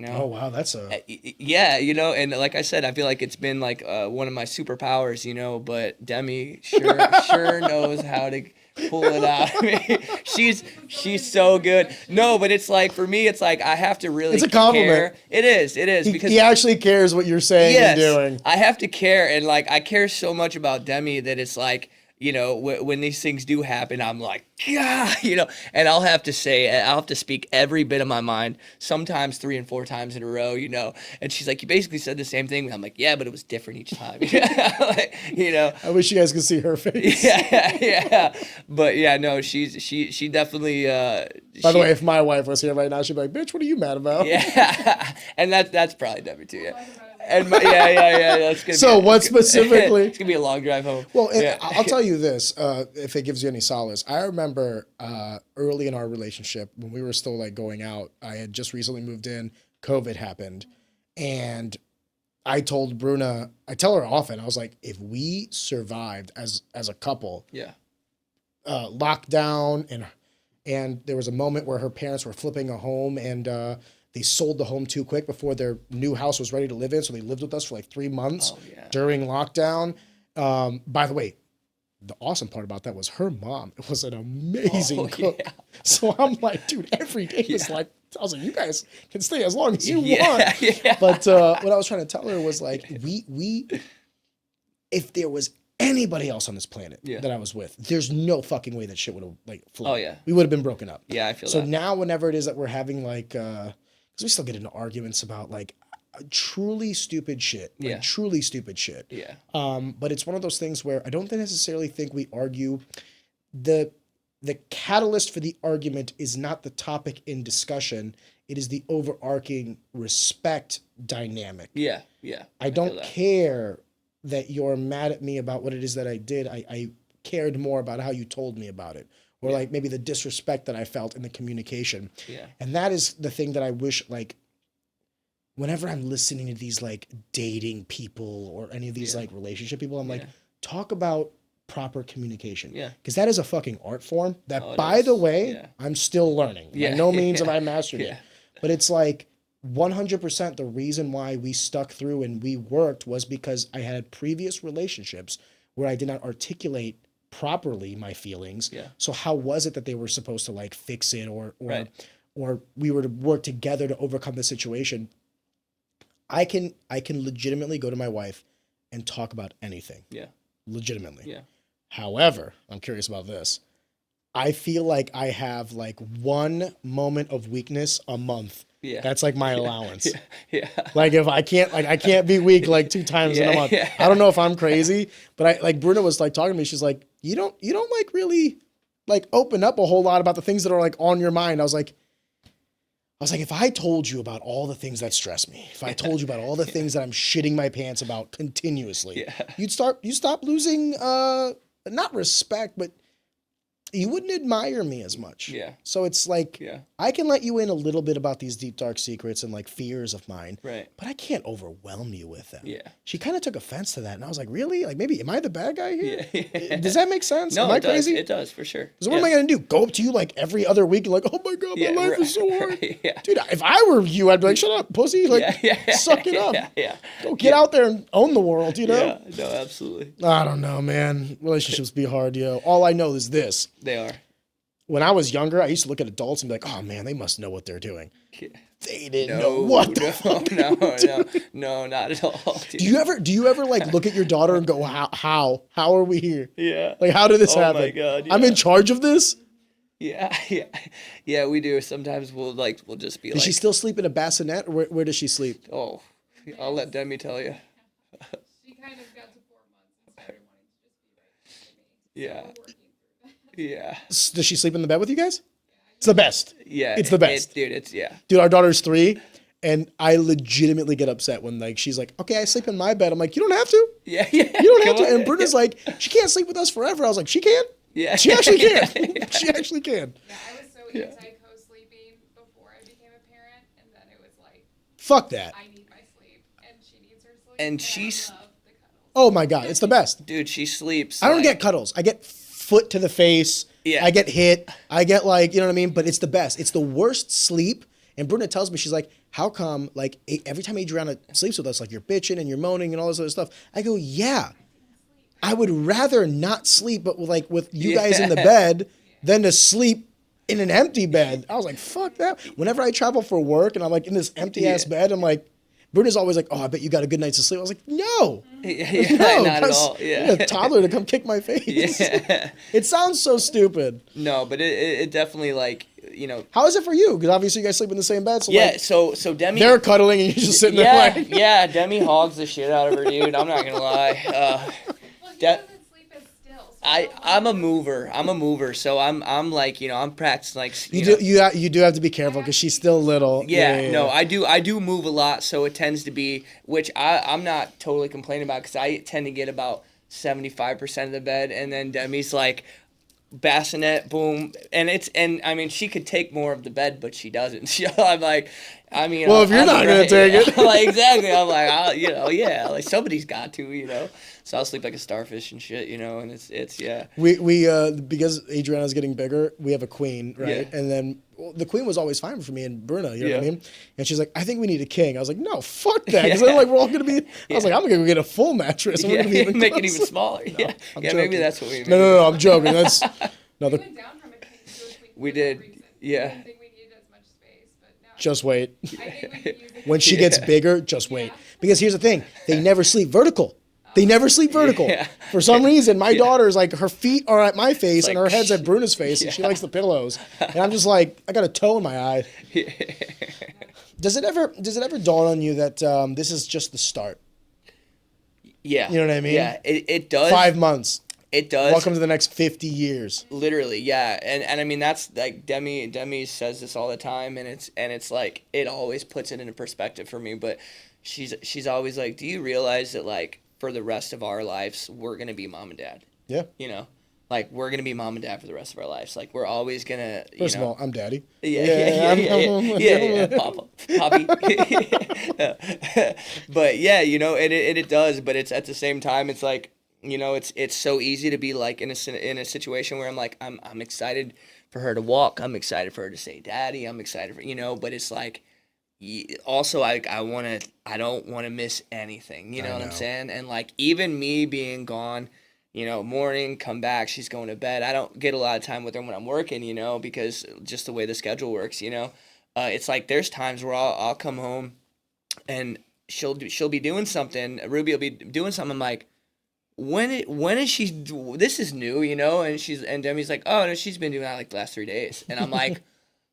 Oh wow, that's yeah, and like I said, I feel like it's been like one of my superpowers, but Demi sure knows how to pull it out of me. She's so good. No, but it's like, for me, it's like I have to really It's a compliment. care. It is because he actually cares what you're saying and doing. I have to care, and like I care so much about Demi that it's like, when these things do happen, I'm like, God, and I'll have to speak every bit of my mind, sometimes 3 and 4 times in a row, and she's like, you basically said the same thing. I'm like, yeah, but it was different each time. I wish you guys could see her face. Yeah. But yeah, no, she definitely, By the way, if my wife was here right now, she'd be like, bitch, what are you mad about? yeah, and that's probably Demi too, yeah. And yeah. That's gonna So be what specifically? It's gonna be a long drive home. Well, yeah. I'll tell you this, if it gives you any solace. I remember early in our relationship when we were still like going out. I had just recently moved in. COVID happened, and I told Bruna. I tell her often. I was like, if we survived as a couple, Yeah. lockdown, and there was a moment where her parents were flipping a home, and they sold the home too quick before their new house was ready to live in. So they lived with us for like 3 months during lockdown. By the way, the awesome part about that was her mom was an amazing cook. Yeah. So I'm like, dude, every day is like, I was like, you guys can stay as long as you want. Yeah. But what I was trying to tell her was like, we if there was anybody else on this planet that I was with, there's no fucking way that shit would have like flown. Oh, yeah. We would have been broken up. Yeah, I feel so that. now whenever it is that we're having like because we still get into arguments about like truly stupid shit. Yeah. Truly stupid shit. Yeah. But it's one of those things where I don't necessarily think we argue. The catalyst for the argument is not the topic in discussion. It is the overarching respect dynamic. Yeah. I don't care that you're mad at me about what it is that I did. I cared more about how you told me about it. Or like maybe the disrespect that I felt in the communication. Yeah. And that is the thing that I wish, like, whenever I'm listening to these like dating people or any of these like relationship people, I'm like, talk about proper communication. Yeah. Because that is a fucking art form that, Oh, it by is. the way, Yeah. I'm still learning. Yeah. By no means have I mastered Yeah. it. But it's like 100% the reason why we stuck through and we worked was because I had previous relationships where I did not articulate properly my feelings. Yeah. So how was it that they were supposed to like fix it or Right. we were to work together to overcome the situation? I can legitimately go to my wife and talk about anything. Yeah. Legitimately. Yeah. However, I'm curious about this. I feel like I have like one moment of weakness a month Yeah. That's like my allowance. Yeah. Like if I can't be weak like 2 times in a month. Yeah. I don't know if I'm crazy, but Bruna was like talking to me. She's like, you don't like really like open up a whole lot about the things that are like on your mind. I was like, if I told you about all the things that stress me, if I told you about all the things that I'm shitting my pants about continuously, you'd stop losing, not respect, but you wouldn't admire me as much. Yeah. So it's like, I can let you in a little bit about these deep, dark secrets and like fears of mine. Right. But I can't overwhelm you with them. Yeah. She kind of took offense to that. And I was like, really? Like maybe, am I the bad guy here? Yeah. Does that make sense? No, am I it does. crazy? It does, for sure. So what am I going to do? Go up to you like every other week and like, oh my God, my life is so hard. Yeah. Dude, if I were you, I'd be like, shut up, pussy. Like, suck it up. Yeah. Go get out there and own the world, you know? Yeah, no, absolutely. I don't know, man. Relationships be hard, yo. All I know is this. They are. When I was younger, I used to look at adults and be like, oh man, they must know what they're doing. Yeah. They didn't know what the fuck No, not at all. Dude. Do you ever like look at your daughter and go, how are we here? Yeah. Like, how did this happen? Oh my God. Yeah. I'm in charge of this? Yeah, we do. Sometimes we'll just be Does she still sleep in a bassinet, or where does she sleep? Oh, I'll let Demi tell you. She kind of got to 4 months and started wanting to just be right next to me. Yeah. So we're working through that. Yeah. Does she sleep in the bed with you guys? It's the best. Yeah. It's the best. Dude, our daughter's 3, and I legitimately get upset when like she's like, okay, I sleep in my bed. I'm like, you don't have to. Yeah. You don't have to. And Britta's like, she can't sleep with us forever. I was like, she can? Yeah. She actually can. She actually can. Yeah, I was so anti-co-sleeping before I became a parent, and then it was like, fuck that. I need my sleep, and she needs her sleep. And I love the cuddles. Oh my God, it's the best. Dude, she sleeps. I don't get cuddles. I get foot to the face. Yeah. I get hit. I get like, you know what I mean? But it's the best. It's the worst sleep. And Bruna tells me, she's like, how come like every time Adriana sleeps with us, like you're bitching and you're moaning and all this other stuff. I go, yeah, I would rather not sleep, but with you guys in the bed than to sleep in an empty bed. I was like, fuck that. Whenever I travel for work and I'm like in this empty ass bed, I'm like, Bruna's always like, oh, I bet you got a good night's sleep. I was like, no. No, not at all. Yeah. I need a toddler to come kick my face. Yeah. It sounds so stupid. No, but it definitely like, you know. How is it for you? Because obviously you guys sleep in the same bed. So yeah, like, so Demi. they're cuddling and you're just sitting there like. Yeah, Demi hogs the shit out of her, dude. I'm not going to lie. Well, he doesn't sleep as still. So I'm a mover, so I'm like, you know, I'm practicing like You do have to be careful because she's still little. Yeah, no, I do move a lot, so it tends to be, which I'm not totally complaining about because I tend to get about 75% of the bed, and then Demi's like bassinet, boom, and I mean she could take more of the bed, but she doesn't. I'm like, I mean, well, if you're not gonna take it, like exactly, I'm like, you know, yeah, like somebody's got to, you know. So I'll sleep like a starfish and shit, you know, and it's yeah. We because Adriana's getting bigger, we have a queen, right? Yeah. And then the queen was always fine for me and Bruna, you know what I mean? And she's like, I think we need a king. I was like, no, fuck that, because then like we're all gonna be. I was like, I'm gonna go get a full mattress. And we're gonna be even make it even smaller. No, yeah, maybe that's what we. No, I'm joking. That's no. we went down from a king to a queen. We did, yeah. I didn't think we needed as much space, but now. Just wait. I think we could use it. When she gets bigger, just wait. Because here's the thing, they never sleep vertical. They never sleep vertical. Yeah. For some reason, my daughter's like, her feet are at my face Like, and her head's at Bruna's face, and she likes the pillows. And I'm just like, I got a toe in my eye. Does it ever dawn on you that this is just the start? Yeah. You know what I mean? Yeah, it does. 5 months. It does. Welcome to the next 50 years. Literally, yeah, and I mean that's like Demi says this all the time, and it's like it always puts it into perspective for me. But she's always like, do you realize that like for the rest of our lives we're gonna be mom and dad? Yeah. You know, like we're gonna be mom and dad for the rest of our lives. Like we're always gonna. First of all, I'm daddy. Yeah, Papa, Poppy. But yeah, you know, and it does. But it's at the same time, it's like. You know, it's so easy to be like in a situation where I'm like I'm excited for her to walk. I'm excited for her to say daddy. I'm excited for, you know, but it's like also I don't want to miss anything. You know what I'm saying? And like even me being gone, you know, morning, come back, she's going to bed. I don't get a lot of time with her when I'm working, you know, because just the way the schedule works, you know. It's like there's times where I'll come home and she'll be doing something. Ruby will be doing something. I'm like, when is she? This is new, you know. And Demi's like, oh no, she's been doing that like the last 3 days. And I'm like,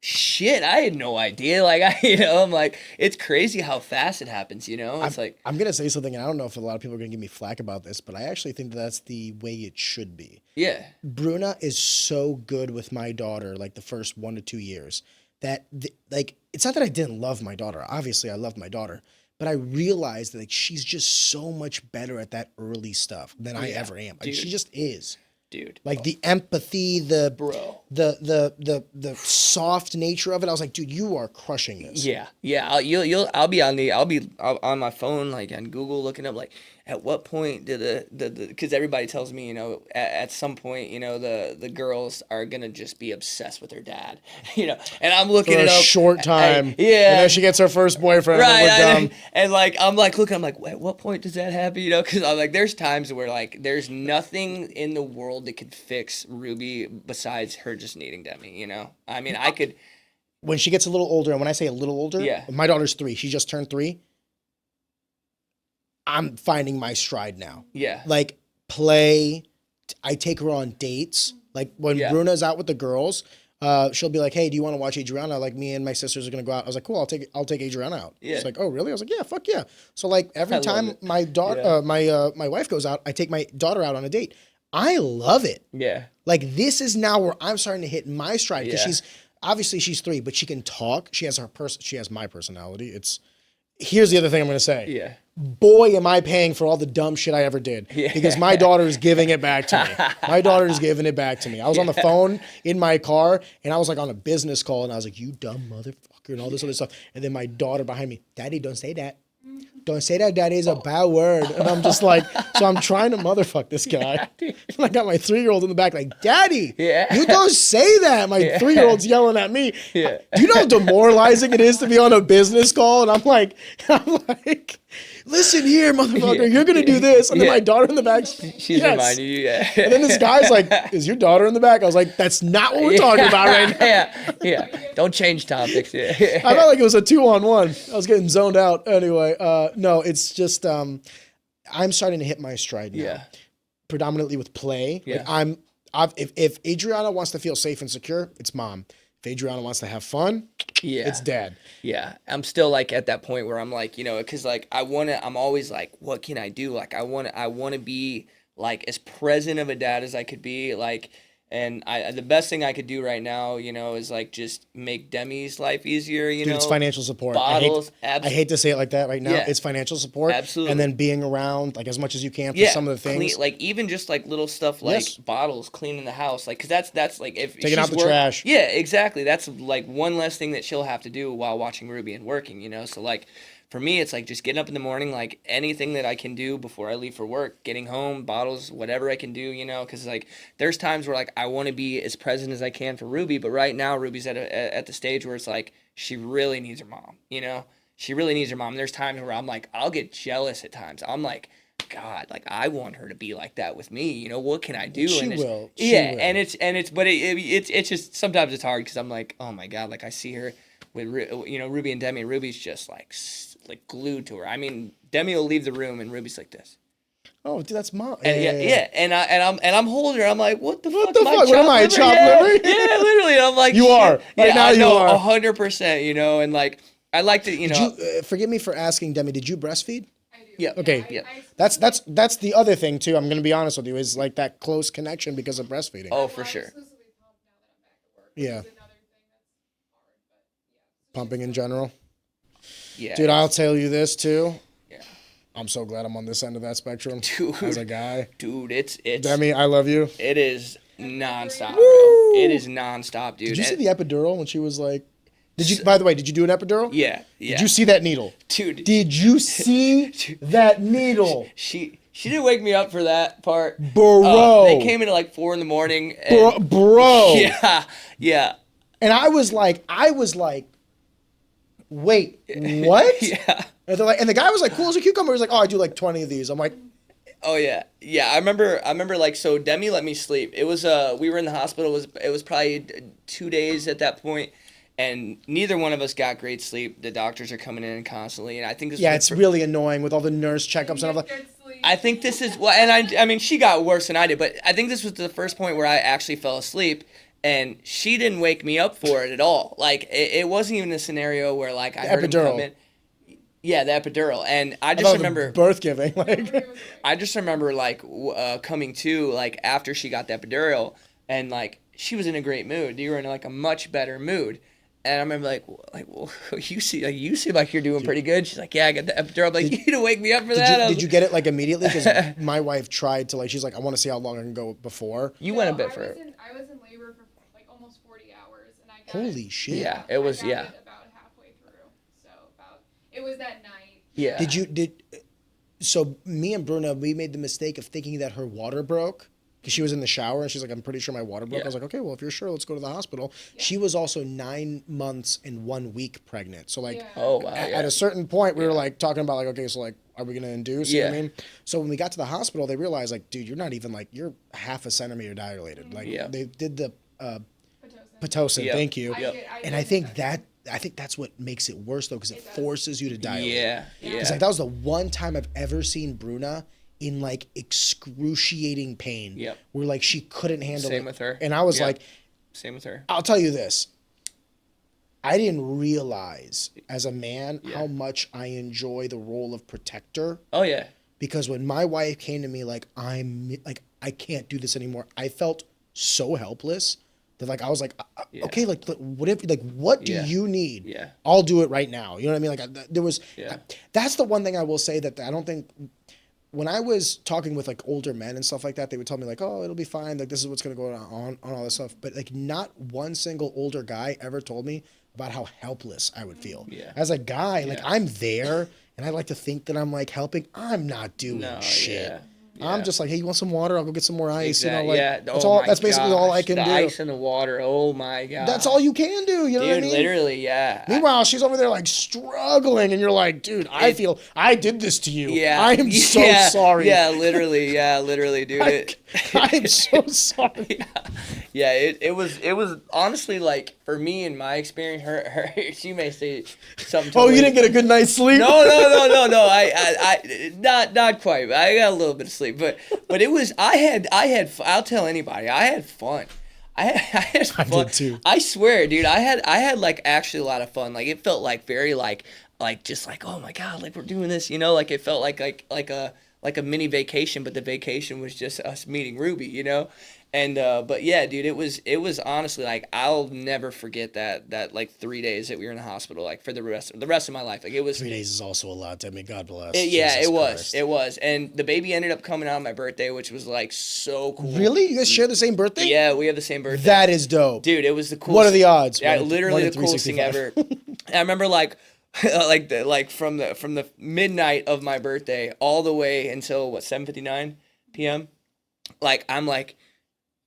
shit, I had no idea. Like, I'm like, it's crazy how fast it happens, It's I'm gonna say something, and I don't know if a lot of people are gonna give me flack about this, but I actually think that that's the way it should be. yeah. Bruna is so good with my daughter, like the first 1 to 2 years, that like it's not that I didn't love my daughter. Obviously, I loved my daughter, but I realized that like she's just so much better at that early stuff than I ever am. Like, she just is. Dude. Like the empathy, the soft nature of it. I was like, dude, you are crushing this. Yeah. I'll be on my phone, like on Google, looking up like at what point did because everybody tells me, at some point, the girls are gonna just be obsessed with their dad, and I'm looking For it a up short time. yeah. And then she gets her first boyfriend. Right, And and like I'm like looking, I'm like, at what point does that happen? Because I'm like, there's times where like there's nothing in the world that could fix Ruby besides her just needing Demi. I mean, I could. When she gets a little older, and when I say a little older, my daughter's 3. She just turned 3. I'm finding my stride now. Yeah. Like play. I take her on dates. Like when Bruna's out with the girls. She'll be like, "Hey, do you want to watch Adriana? Like me and my sisters are gonna go out." I was like, "Cool, I'll take Adriana out." Yeah. She's like, "Oh, really?" I was like, "Yeah, fuck yeah." So like every time my daughter, my wife goes out, I take my daughter out on a date. I love it. Yeah. Like this is now where I'm starting to hit my stride because she's 3, but she can talk. She has she has my personality. Here's the other thing I'm gonna say. Yeah. Boy, am I paying for all the dumb shit I ever did. Yeah. Because my daughter is giving it back to me. My daughter is giving it back to me. I was on the phone in my car, and I was like on a business call, and I was like, "You dumb motherfucker," and all this other stuff. And then my daughter behind me, "Daddy, don't say that. Don't say that, Daddy, is a bad word." And I'm just like, so I'm trying to motherfuck this guy. And I got my 3-year-old in the back like, "Daddy, you don't say that." My 3-year-old's yelling at me. Yeah. Do you know how demoralizing it is to be on a business call? And I'm like, "Listen here, motherfucker, you're going to do this." And then my daughter in the back, she's reminding you, And then this guy's like, "Is your daughter in the back?" I was like, "That's not what we're talking about right now." Yeah. Don't change topics. Yeah. I felt like it was a 2-on-1. I was getting zoned out. Anyway, no, it's just I'm starting to hit my stride now. Yeah. Predominantly with play. Yeah. Like if Adriana wants to feel safe and secure, it's mom. If Adriana wants to have fun, it's dad. Yeah. I'm still like at that point where I'm like, because like I'm always like, what can I do? Like I want to be like as present of a dad as I could be, like. And the best thing I could do right now, is like just make Demi's life easier, Dude, it's financial support. Bottles, I hate to say it like that right now. Yeah. It's financial support. Absolutely. And then being around like as much as you can for some of the things. Like even just like little stuff like bottles, cleaning the house. Like, cause that's like if taking out the trash. Yeah, exactly. That's like one less thing that she'll have to do while watching Ruby and working, So like, for me, it's like just getting up in the morning, like anything that I can do before I leave for work, getting home, bottles, whatever I can do, because like there's times where like I want to be as present as I can for Ruby, but right now Ruby's at the stage where it's like she really needs her mom, She really needs her mom. There's times where I'm like, I'll get jealous at times. I'm like, God, like I want her to be like that with me. What can I do? She will. Will. But it's just sometimes it's hard because I'm like, oh my God, like I see her with Ruby and Demi, and Ruby's just like glued to her. I mean, Demi will leave the room and Ruby's like this. Oh, dude, that's mom. And I'm holding her. I'm like, what the fuck? What am I, chopped liver? Yeah, literally. I'm like, you are. Right now, you are 100%. And like I like to, Did you, forgive me for asking, Demi. Did you breastfeed? I do. Yeah. Okay. Yeah. That's the other thing too. I'm gonna be honest with you. Is like that close connection because of breastfeeding. Oh, for sure. Exclusively pump now that I'm back at work. Yeah. Which is another thing that's hard, but Pumping in general. Yeah. Dude, I'll tell you this too. Yeah. I'm so glad I'm on this end of that spectrum. Dude. As a guy. Dude, it's Demi, I love you. It is nonstop, Woo! bro. It is nonstop, dude. Did you see the epidural when she was like? By the way, did you do an epidural? Yeah. Did you see that needle? Dude. Did you see that needle? She didn't wake me up for that part. Bro. They came in at like 4 a.m. And, bro. Yeah. And I was like, wait, what? Yeah. And they're like, and the guy was like, cool as a cucumber. He was like, oh, I do like 20 of these. I'm like, oh yeah. Yeah. I remember like, so Demi let me sleep. It was, we were in the hospital. It was probably 2 days at that point. And neither one of us got great sleep. The doctors are coming in constantly, and I think this. Yeah, it's really annoying with all the nurse checkups and all that. I think this is I mean, she got worse than I did, but I think this was the first point where I actually fell asleep, and she didn't wake me up for it at all. Like it wasn't even a scenario where like I heard him come in. Yeah, the epidural, and I just remember birth giving. Like, I just remember like coming to like after she got the epidural, and like she was in a great mood. You were in like a much better mood, and I remember well, you seem like you're doing pretty good. She's like, yeah, I got the epidural. I'm like, you need to wake me up for that. Did you get it like immediately? Because my wife tried to she's like, I want to see how long I can go before. You went a bit for it. I was in labor for like almost 40 hours, and I got Holy shit. Yeah, it was I got it about halfway through. So it was that night. Yeah. So me and Bruna, we made the mistake of thinking that her water broke because she was in the shower and she's like, I'm pretty sure my water broke. I was like, okay, well, if you're sure, let's go to the hospital. Yeah. She was also 9 months and 1 week pregnant. So oh wow. At a certain point, we were like talking about like, okay, so like, are we going to induce? You know what I mean? So when we got to the hospital, they realized like, dude, you're not even like, you're half a centimeter dilated. Like they did the Pitocin. Thank you. And I think that's what makes it worse though, because it forces you to dilate. Yeah. Because like that was the one time I've ever seen Bruna in like excruciating pain. Yep. Where like she couldn't handle it. Same with her. And I was like, same with her. I'll tell you this. I didn't realize as a man how much I enjoy the role of protector. Oh yeah. Because when my wife came to me like I can't do this anymore, I felt so helpless. That like I was like, okay, like what do you need? Yeah, I'll do it right now. You know what I mean? Like there was, that's the one thing I will say that I don't think. When I was talking with like older men and stuff like that, they would tell me like, oh, it'll be fine. Like this is what's gonna go on all this stuff. But like not one single older guy ever told me about how helpless I would feel. Yeah. As a guy, like I'm there and I like to think that I'm like helping. I'm not doing shit. Yeah. I'm just like, hey, you want some water? I'll go get some more ice. Exactly. You know, like that's basically all I can do. The ice and the water. Oh my god. That's all you can do. You know what I mean? Literally, yeah. Meanwhile, she's over there like struggling, and you're like, dude, I feel I did this to you. Yeah. I am so sorry. Yeah, literally, dude. I'm so sorry. Yeah, it was honestly like for me in my experience, her she may say something. Oh, you didn't get a good night's sleep? No. I not quite. I got a little bit of sleep, but it was I had I'll tell anybody I had fun. I had fun. I did too. I swear, dude. I had like actually a lot of fun. Like it felt like very like just like oh my god, like we're doing this, you know. Like it felt like a mini vacation, but the vacation was just us meeting Ruby, you know. And but yeah, dude, it was honestly like I'll never forget that like 3 days that we were in the hospital like for the rest of my life. Like it was 3 days is also a lot to me. God bless. It was, and the baby ended up coming out on my birthday, which was like so cool. Really, you guys share the same birthday? Yeah, we have the same birthday. That is dope, dude. It was the coolest. What are the odds? Yeah, literally the coolest thing ever. I remember like. from the midnight of my birthday all the way until 7:59 p.m. Like I'm like,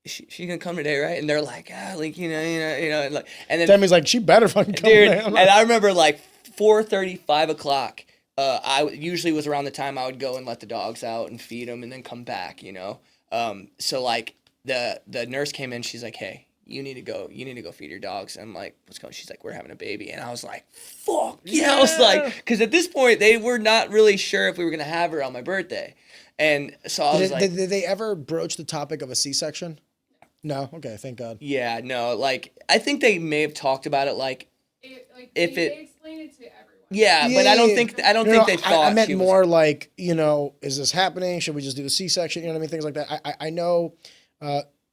she gonna come today, right? And they're like, like you know, and then Demi's like, she better fucking come, dude. man. And I remember like 4:30, 5 o'clock. I usually was around the time I would go and let the dogs out and feed them and then come back, you know. So like the nurse came in, she's like, hey. You need to go feed your dogs. And I'm like, what's going on? She's like, we're having a baby. And I was like, fuck. Yeah. I was like, because at this point, they were not really sure if we were going to have her on my birthday. And so I was like. Did they ever broach the topic of a C-section? No? Okay, thank God. Yeah, no. Like, I think they may have talked about it they explained it to everyone. Yeah, but I don't think they thought. I meant more like, you know, is this happening? Should we just do the C-section? You know what I mean? Things like that. I know...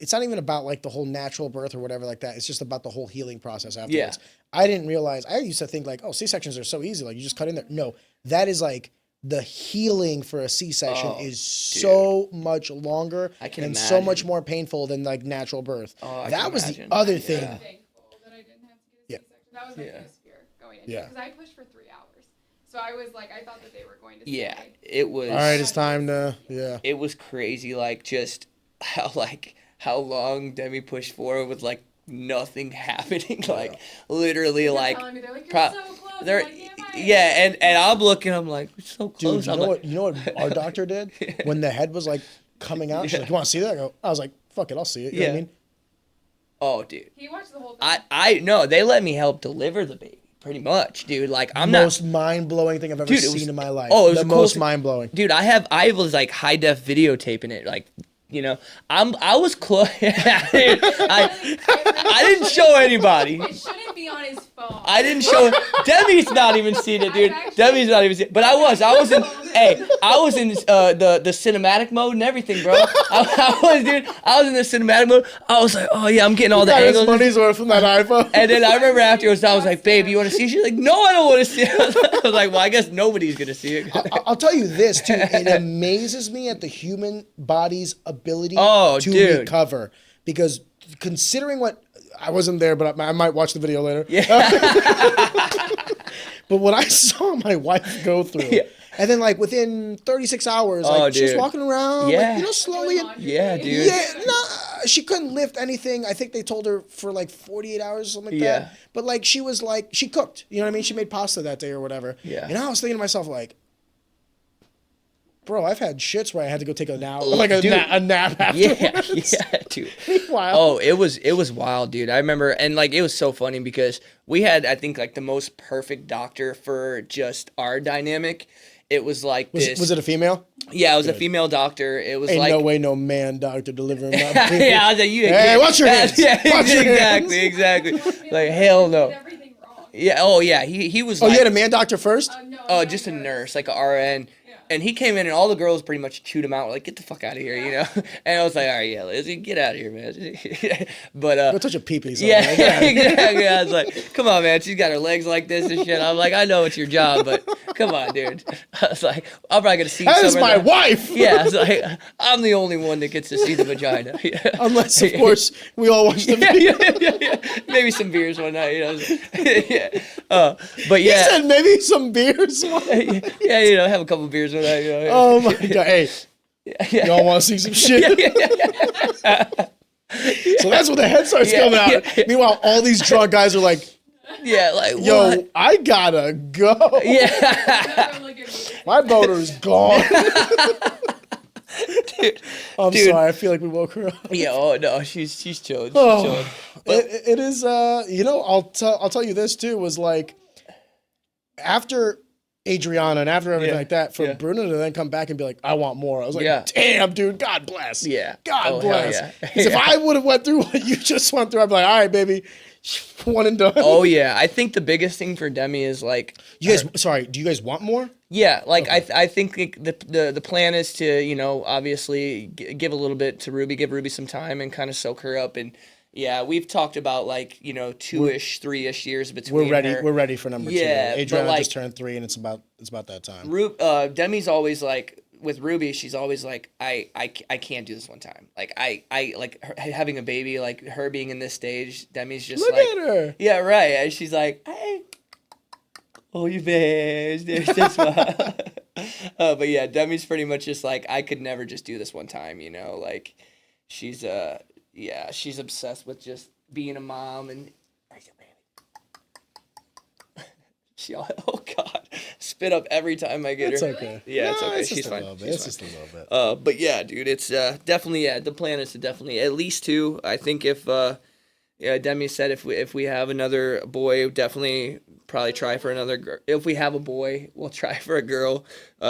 it's not even about like the whole natural birth or whatever like that. It's just about the whole healing process afterwards. Yeah. I didn't realize, I used to think like, oh, C-sections are so easy. Like you just cut in there. No, that is like the healing for a C-section is so much longer and so much more painful than like natural birth. That was the other thing. I'm thankful that I didn't have to get a C-section. That was my biggest fear going into it because I pushed for 3 hours. So I was like, I thought that they were going to say, it was. All right, it's time to, It was crazy, like just how long Demi pushed forward with like nothing happening, like literally like, telling me, they're like, you're so close. They're, like, and I'm looking, I'm like, we're so close. Dude, you know what our doctor did when the head was like coming out? She's like, you want to see that? I was like, fuck it, I'll see it. You know what I mean? Oh, dude. He watched the whole thing. I no, they let me help deliver the baby. Pretty much, dude. Like I'm most mind-blowing thing I've ever seen in my life. Oh, it was the most mind-blowing. Dude, I was like high def videotaping it like You know, I was close. I didn't show anybody. It shouldn't be on his phone. I didn't show. Debbie's not even seen it, dude. Debbie's not even seen it. But I was in. Hey, I was in the cinematic mode and everything, bro. I was in the cinematic mode. I was like, oh yeah, I'm getting all the angles. His money's worth from that iPhone. And then I remember afterwards, I was like, babe, you want to see? She's like, no, I don't want to see it. I was like, well, I guess nobody's gonna see it. I'll tell you this too. It amazes me at the human body's ability to recover, because considering what I wasn't there, but I might watch the video later. Yeah. But what I saw my wife go through, and then like within 36 hours, she's walking around, slowly. Yeah, dude. Yeah, no, she couldn't lift anything. I think they told her for like 48 hours or something like that. But like she was like, she cooked. You know what I mean? She made pasta that day or whatever. Yeah. And I was thinking to myself like, bro, I've had shits where I had to go take a nap, like a nap afterwards. Yeah, dude. Wow. Oh, it was wild, dude. I remember, and like it was so funny because we had, I think, like the most perfect doctor for just our dynamic. It was like was it a female? Yeah, it was a female doctor. It was Ain't like no way no man doctor delivering my baby. Yeah, I was like, hey, watch your hands. Yeah, watch exactly. Like hell no. Everything wrong. Yeah. Oh yeah. He was. Oh, like, you had a man doctor first? No. Oh, just a nurse, like a RN. And he came in, and all the girls pretty much chewed him out. Like, get the fuck out of here, you know? And I was like, all right, yeah, Lizzie, get out of here, man. But, go touch a pee-pee. Yeah, exactly. I was like, come on, man. She's got her legs like this and shit. I'm like, I know it's your job, but come on, dude. I was like, I'm probably going to see that is my wife. Yeah, I was like, I'm the only one that gets to see the vagina. Unless, of course, we all watch the video. Yeah. Maybe some beers one night, you know? But yeah. He said maybe some beers one night. Yeah, you know, have a couple beers. Oh my god! Hey, y'all want to see some shit? So that's when the head starts coming out. Meanwhile, all these drunk guys are like, like, yo, what? I gotta go. Yeah, my boner's gone. Dude, I'm sorry. I feel like we woke her up. Yeah. Oh no, she's chilling. Chilling. It is. I'll tell you this too. Was like after Adriana and after everything like that, for Bruno to then come back and be like, I want more. I was like, damn, dude, God bless. Yeah. God bless. Because if I would have went through what you just went through, I'd be like, all right, baby, one and done. Oh, yeah. I think the biggest thing for Demi is like... do you guys want more? Yeah, like I think the plan is to, you know, obviously give a little bit to Ruby, give Ruby some time and kind of soak her up. And yeah, we've talked about like, you know, 2-ish, 3-ish years between. We're ready for number 2. Adriana like, just turned 3 and it's about that time. Demi's always like, with Ruby, she's always like, I can't do this one time. Like I like having a baby, like her being in this stage, Demi's just look like, at her. Yeah, right. And she's like, hey, oh you bitch, there's this one. But yeah, Demi's pretty much just like, I could never just do this one time, you know, like she's she's obsessed with just being a mom and where's your baby? Oh god, spit up every time I get her. It's okay. Yeah, it's okay. She's fine. It's just a little bit. But yeah, dude, it's definitely the plan is to definitely at least 2. I think if Demi said if we have another boy, definitely probably try for another girl. If we have a boy, we'll try for a girl,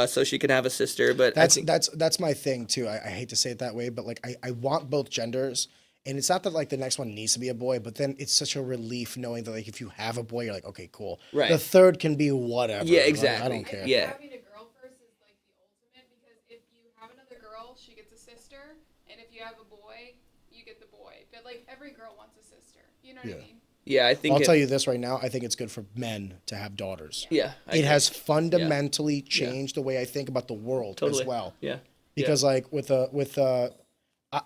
so she can have a sister. But that's my thing too. I hate to say it that way, but like I want both genders. And it's not that like the next one needs to be a boy, but then it's such a relief knowing that like if you have a boy, you're like, okay, cool. Right. The third can be whatever. Yeah, exactly. I don't care. Yeah. Having a girl first is like the ultimate, because if you have another girl, she gets a sister, and if you have a boy, you get the boy. But like every girl wants a sister. You know what I mean? Yeah, I think I'll tell you this right now. I think it's good for men to have daughters. Yeah. It has fundamentally changed the way I think about the world as well. Yeah. Because like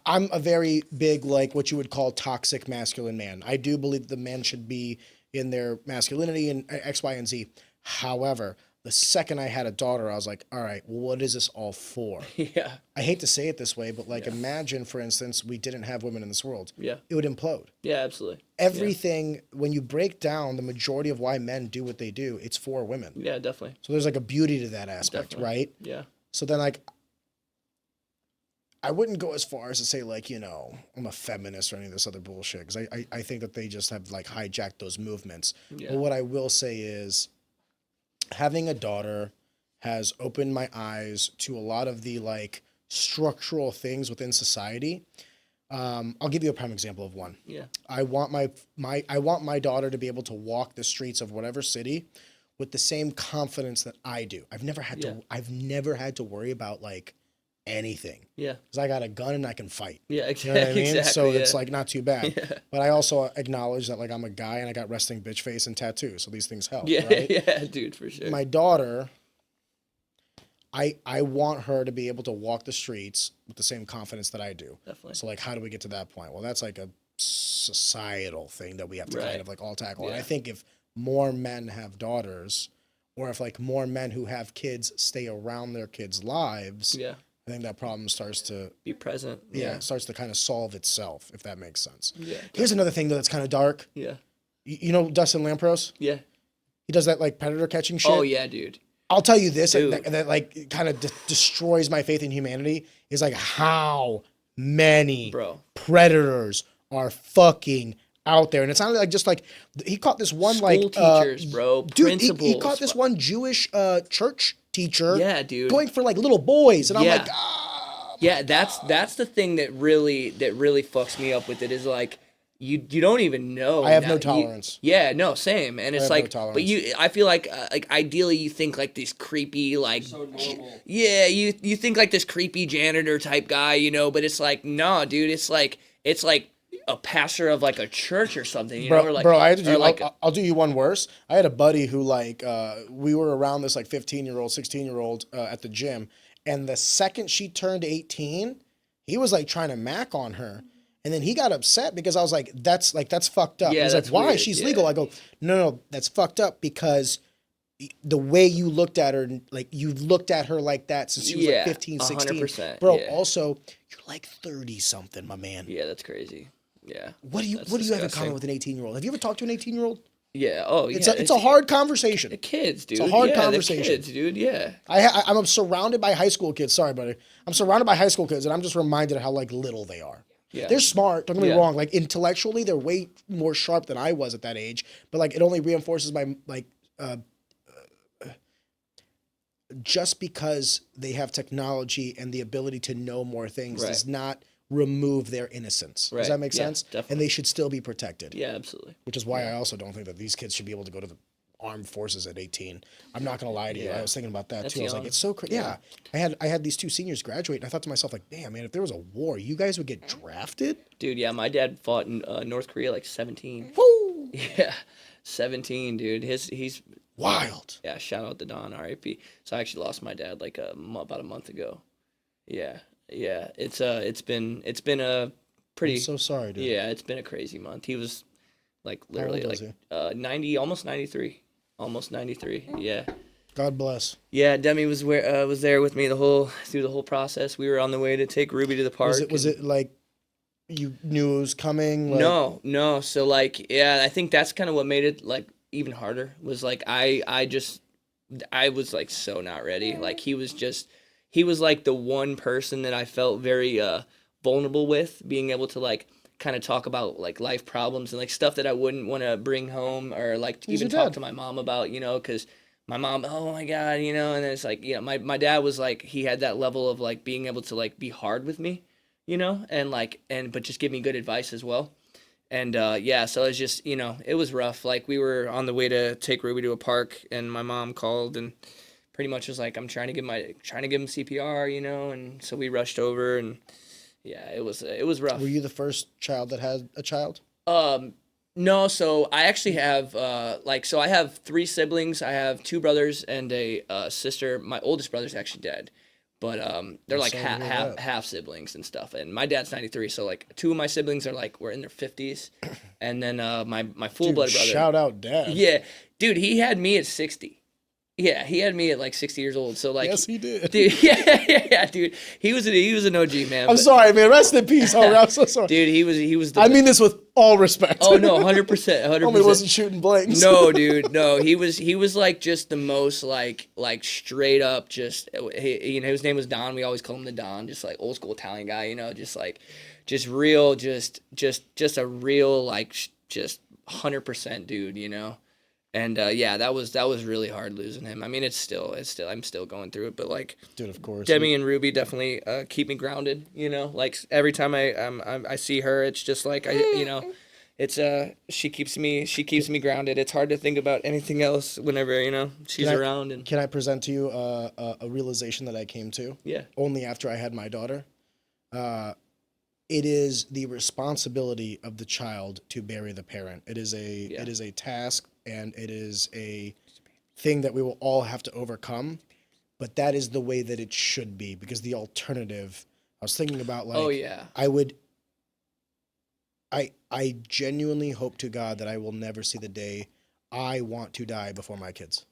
I'm a very big, like what you would call toxic masculine man. I do believe the men should be in their masculinity and X, Y, and Z. However, the second I had a daughter, I was like, all right, well, what is this all for? Yeah. I hate to say it this way, but like imagine, for instance, we didn't have women in this world. Yeah. It would implode. Yeah, absolutely. Everything, when you break down the majority of why men do what they do, it's for women. Yeah, definitely. So there's like a beauty to that aspect, right? Yeah. So then like, I wouldn't go as far as to say like, you know, I'm a feminist or any of this other bullshit, because I think that they just have like hijacked those movements. Yeah. But what I will say is having a daughter has opened my eyes to a lot of the like structural things within society. I'll give you a prime example of one. Yeah. I want my daughter to be able to walk the streets of whatever city with the same confidence that I do. I've never had to worry about like anything. Yeah. Because I got a gun and I can fight. Yeah, You know what I mean? exactly. So yeah. it's like not too bad. Yeah. But I also acknowledge that like I'm a guy and I got resting bitch face and tattoos. So these things help. Yeah, Right? yeah, dude, for sure. My daughter, I want her to be able to walk the streets with the same confidence that I do. Definitely. So like, how do we get to that point? Well, that's like a societal thing that we have to kind of like all tackle. And I think if more men have daughters, or if like more men who have kids stay around their kids' lives, I think that problem starts to be present. Yeah, it starts to kind of solve itself, if that makes sense. Yeah. Here's another thing though that's kind of dark. Yeah. You know Dustin Lampros? Yeah. He does that like predator catching shit. Oh yeah, dude. I'll tell you this that like kind of destroys my faith in humanity is like how many predators are fucking out there, and it's not like just like he caught this one school teachers, bro, dude, principals. He caught this one Jewish church teacher, dude, going for like little boys, and I'm like, yeah, that's the thing that really fucks me up with it is like. You don't even know. I have no tolerance. No, same. And it's like, but I feel like ideally you think like this creepy, like, so normal. Yeah, you think like this creepy janitor type guy, you know, but it's like, no, dude, it's like a pastor of like a church or something, you know? Or like, I had to do, like, I'll do you one worse. I had a buddy who like, we were around this like 15-year-old, 16-year-old at the gym. And the second she turned 18, he was like trying to mac on her. And then he got upset because I was like, that's fucked up. Yeah, he's like, why? Weird. She's legal. I go, no, that's fucked up because the way you looked at her, like you looked at her like that since she was like 15, 16. 100%, Bro, also, you're like 30 something, my man. Yeah, that's crazy. Yeah. What do you have in common with an 18-year-old? Have you ever talked to an 18-year-old? Yeah. Oh, yeah. It's a hard conversation. The kids, dude. It's a hard conversation. The kids, dude. Yeah. I'm surrounded by high school kids. Sorry, buddy. I'm surrounded by high school kids, and I'm just reminded of how like little they are. Yeah. They're smart. Don't get me wrong. Like intellectually, they're way more sharp than I was at that age. But like, it only reinforces my like, just because they have technology and the ability to know more things does not remove their innocence. Does that make sense? Definitely. And they should still be protected. Yeah, absolutely. Which is why I also don't think that these kids should be able to go to the armed forces at 18. I'm not gonna lie to you. I was thinking about that too. I was like, it's so crazy. Yeah. I had these two seniors graduate, and I thought to myself, like, damn, man, if there was a war, you guys would get drafted. Dude, yeah, my dad fought in North Korea like 17. Woo! Yeah, 17, dude. He's wild. Yeah, shout out to Don, R.I.P. So I actually lost my dad like about a month ago. Yeah. It's been a pretty. I'm so sorry, dude. Yeah, it's been a crazy month. He was like literally like 90, almost 93. Almost 93. Yeah. God bless. Yeah, Demi was there with me through the whole process. We were on the way to take Ruby to the park. Was it like you knew it was coming? Like... No. So like, yeah, I think that's kind of what made it like even harder. Was like I was like so not ready. Like he was like the one person that I felt very vulnerable with, being able to like kind of talk about like life problems and like stuff that I wouldn't want to bring home or like even talk to my mom about, you know, because my mom, oh my God, you know, and then it's like, yeah, my dad was like, he had that level of like being able to like be hard with me, you know, and like, but just give me good advice as well. And so it was just, you know, it was rough. Like we were on the way to take Ruby to a park and my mom called and pretty much was like, I'm trying to give him CPR, you know, and so we rushed over and yeah, it was rough. Were you the first child that had a child? No, so I actually have so I have 3 siblings. I have 2 brothers and a sister. My oldest brother's actually dead, but they're like half siblings and stuff. And my dad's 93, so like 2 of my siblings are like we're in their 50s, and then my full blood brother. Shout out, Dad. Yeah, dude, he had me at 60. Yeah, he had me at like 60 years old. So like, yes, he did. Dude, yeah, dude. He was an OG, man. I'm sorry, man. Rest in peace. I'm so sorry. Dude, he was. I mean this with all respect. Oh no, 100%, 100%. Homie wasn't shooting blanks. No, dude, no. He was like just the most like straight up just. You know, his name was Don. We always call him the Don. Just like old school Italian guy. You know, just real, just a real like just 100% dude. You know. And yeah, that was really hard losing him. I mean, it's still I'm still going through it, but like, Dude, of course. Demi and Ruby definitely keep me grounded. You know, like every time I see her, it's just like it's she keeps me grounded. It's hard to think about anything else whenever she's around. And Can I present to you a realization that I came to? Yeah. Only after I had my daughter. It is the responsibility of the child to bury the parent. It is a task, and it is a thing that we will all have to overcome. But that is the way that it should be, because the alternative, I was thinking about, like, oh yeah, I genuinely hope to God that I will never see the day I want to die before my kids.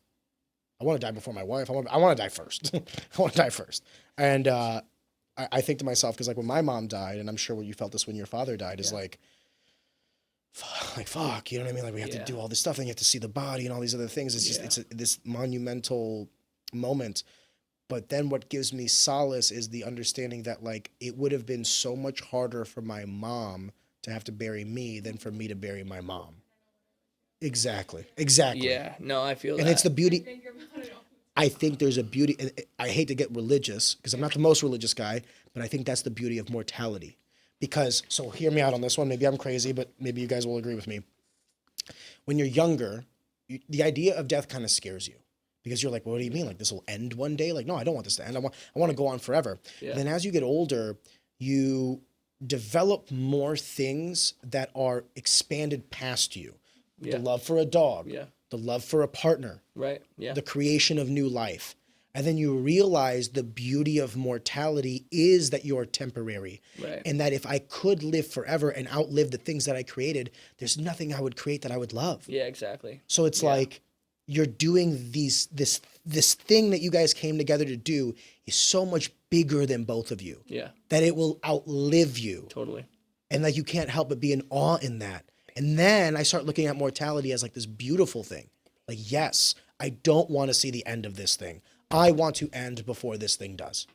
I want to die before my wife. I want to die first. I want to die first. And I think to myself, because like when my mom died, and I'm sure you felt this when your father died, is like fuck, you know what I mean? Like we have to do all this stuff, and you have to see the body and all these other things. It's just this monumental moment. But then what gives me solace is the understanding that like it would have been so much harder for my mom to have to bury me than for me to bury my mom. Exactly. Yeah, no, I feel and that. it's the beauty. I think there's a beauty, and I hate to get religious because I'm not the most religious guy, but I think that's the beauty of mortality. Because, so hear me out on this one. Maybe I'm crazy, but maybe you guys will agree with me. When you're younger, the idea of death kind of scares you because you're like, well, what do you mean? Like this will end one day? Like, no, I don't want this to end. I want to go on forever. Yeah. Then as you get older, you develop more things that are expanded past you. Yeah. The love for a dog. Yeah. The love for a partner, right? Yeah. The creation of new life. And then you realize the beauty of mortality is that you're temporary. Right. And that if I could live forever and outlive the things that I created, there's nothing I would create that I would love. Yeah, exactly. So it's like you're doing this thing that you guys came together to do is so much bigger than both of you. Yeah. That it will outlive you. Totally. And like you can't help but be in awe in that. And then I start looking at mortality as like this beautiful thing. Like, yes, I don't want to see the end of this thing. I want to end before this thing does.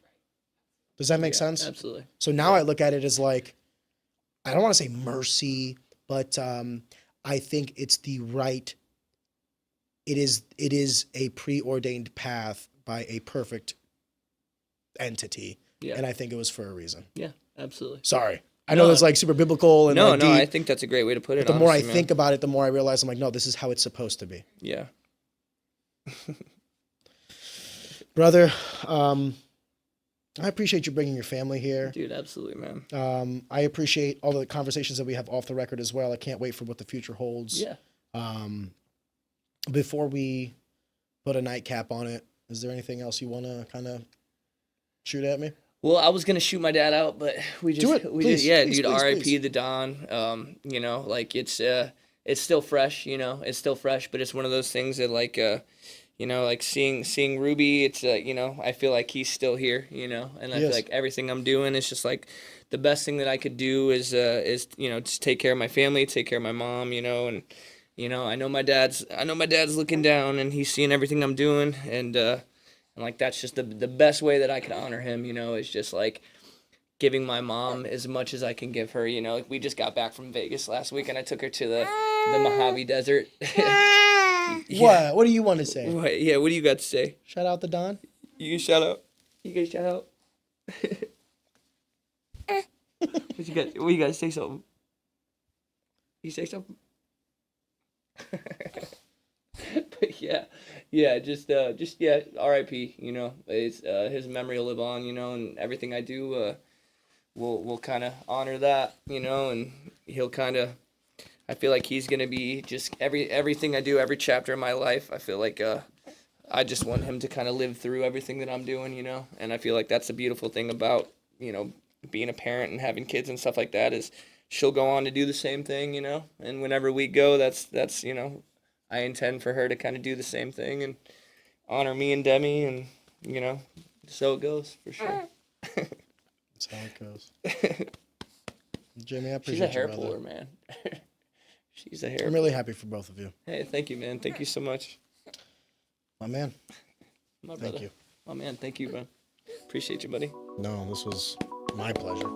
Does that make sense? Absolutely. So now I look at it as like, I don't want to say mercy, but I think it's the right, it is a preordained path by a perfect entity. Yeah. And I think it was for a reason. Yeah, absolutely. Sorry. I know it's like super biblical and no, like deep, I think that's a great way to put it. But the more I think about it, the more I realize I'm like, no, this is how it's supposed to be. Yeah. Brother, I appreciate you bringing your family here. Dude, absolutely, man. I appreciate all the conversations that we have off the record as well. I can't wait for what the future holds. Yeah. Before we put a nightcap on it, is there anything else you want to kind of shoot at me? Well, I was gonna shoot my dad out, but we just, please, dude. R.I.P. the Don. You know, like it's still fresh. You know, it's still fresh, but it's one of those things that like, you know, like seeing Ruby. It's you know, I feel like he's still here. You know, and I feel like everything I'm doing is just like the best thing that I could do is you know, just take care of my family, take care of my mom. You know, and you know, I know my dad's looking down and he's seeing everything I'm doing, and like that's just the best way that I can honor him, you know, is just like giving my mom as much as I can give her, you know. Like we just got back from Vegas last week and I took her to the Mojave Desert. Yeah. What do you want to say? What do you got to say? Shout out the Don. You can shout out. You guys shout out. What you got to say something? You say something? But just R.I.P. You know, it's his memory will live on. You know, and everything I do, we'll kind of honor that. You know, and he'll kind of. I feel like he's gonna be just everything I do, every chapter of my life. I feel like I just want him to kind of live through everything that I'm doing. You know, and I feel like that's the beautiful thing about, you know, being a parent and having kids and stuff like that is she'll go on to do the same thing. You know, and whenever we go, that's you know. I intend for her to kind of do the same thing and honor me and Demi, and, you know, so it goes, for sure. That's how it goes. Jamey, I appreciate you, She's a hair puller, man. She's a hair puller. I'm really happy for both of you. Hey, thank you, man. Thank you so much. My man. My brother. Thank you. My man, thank you, man. Appreciate you, buddy. No, this was my pleasure.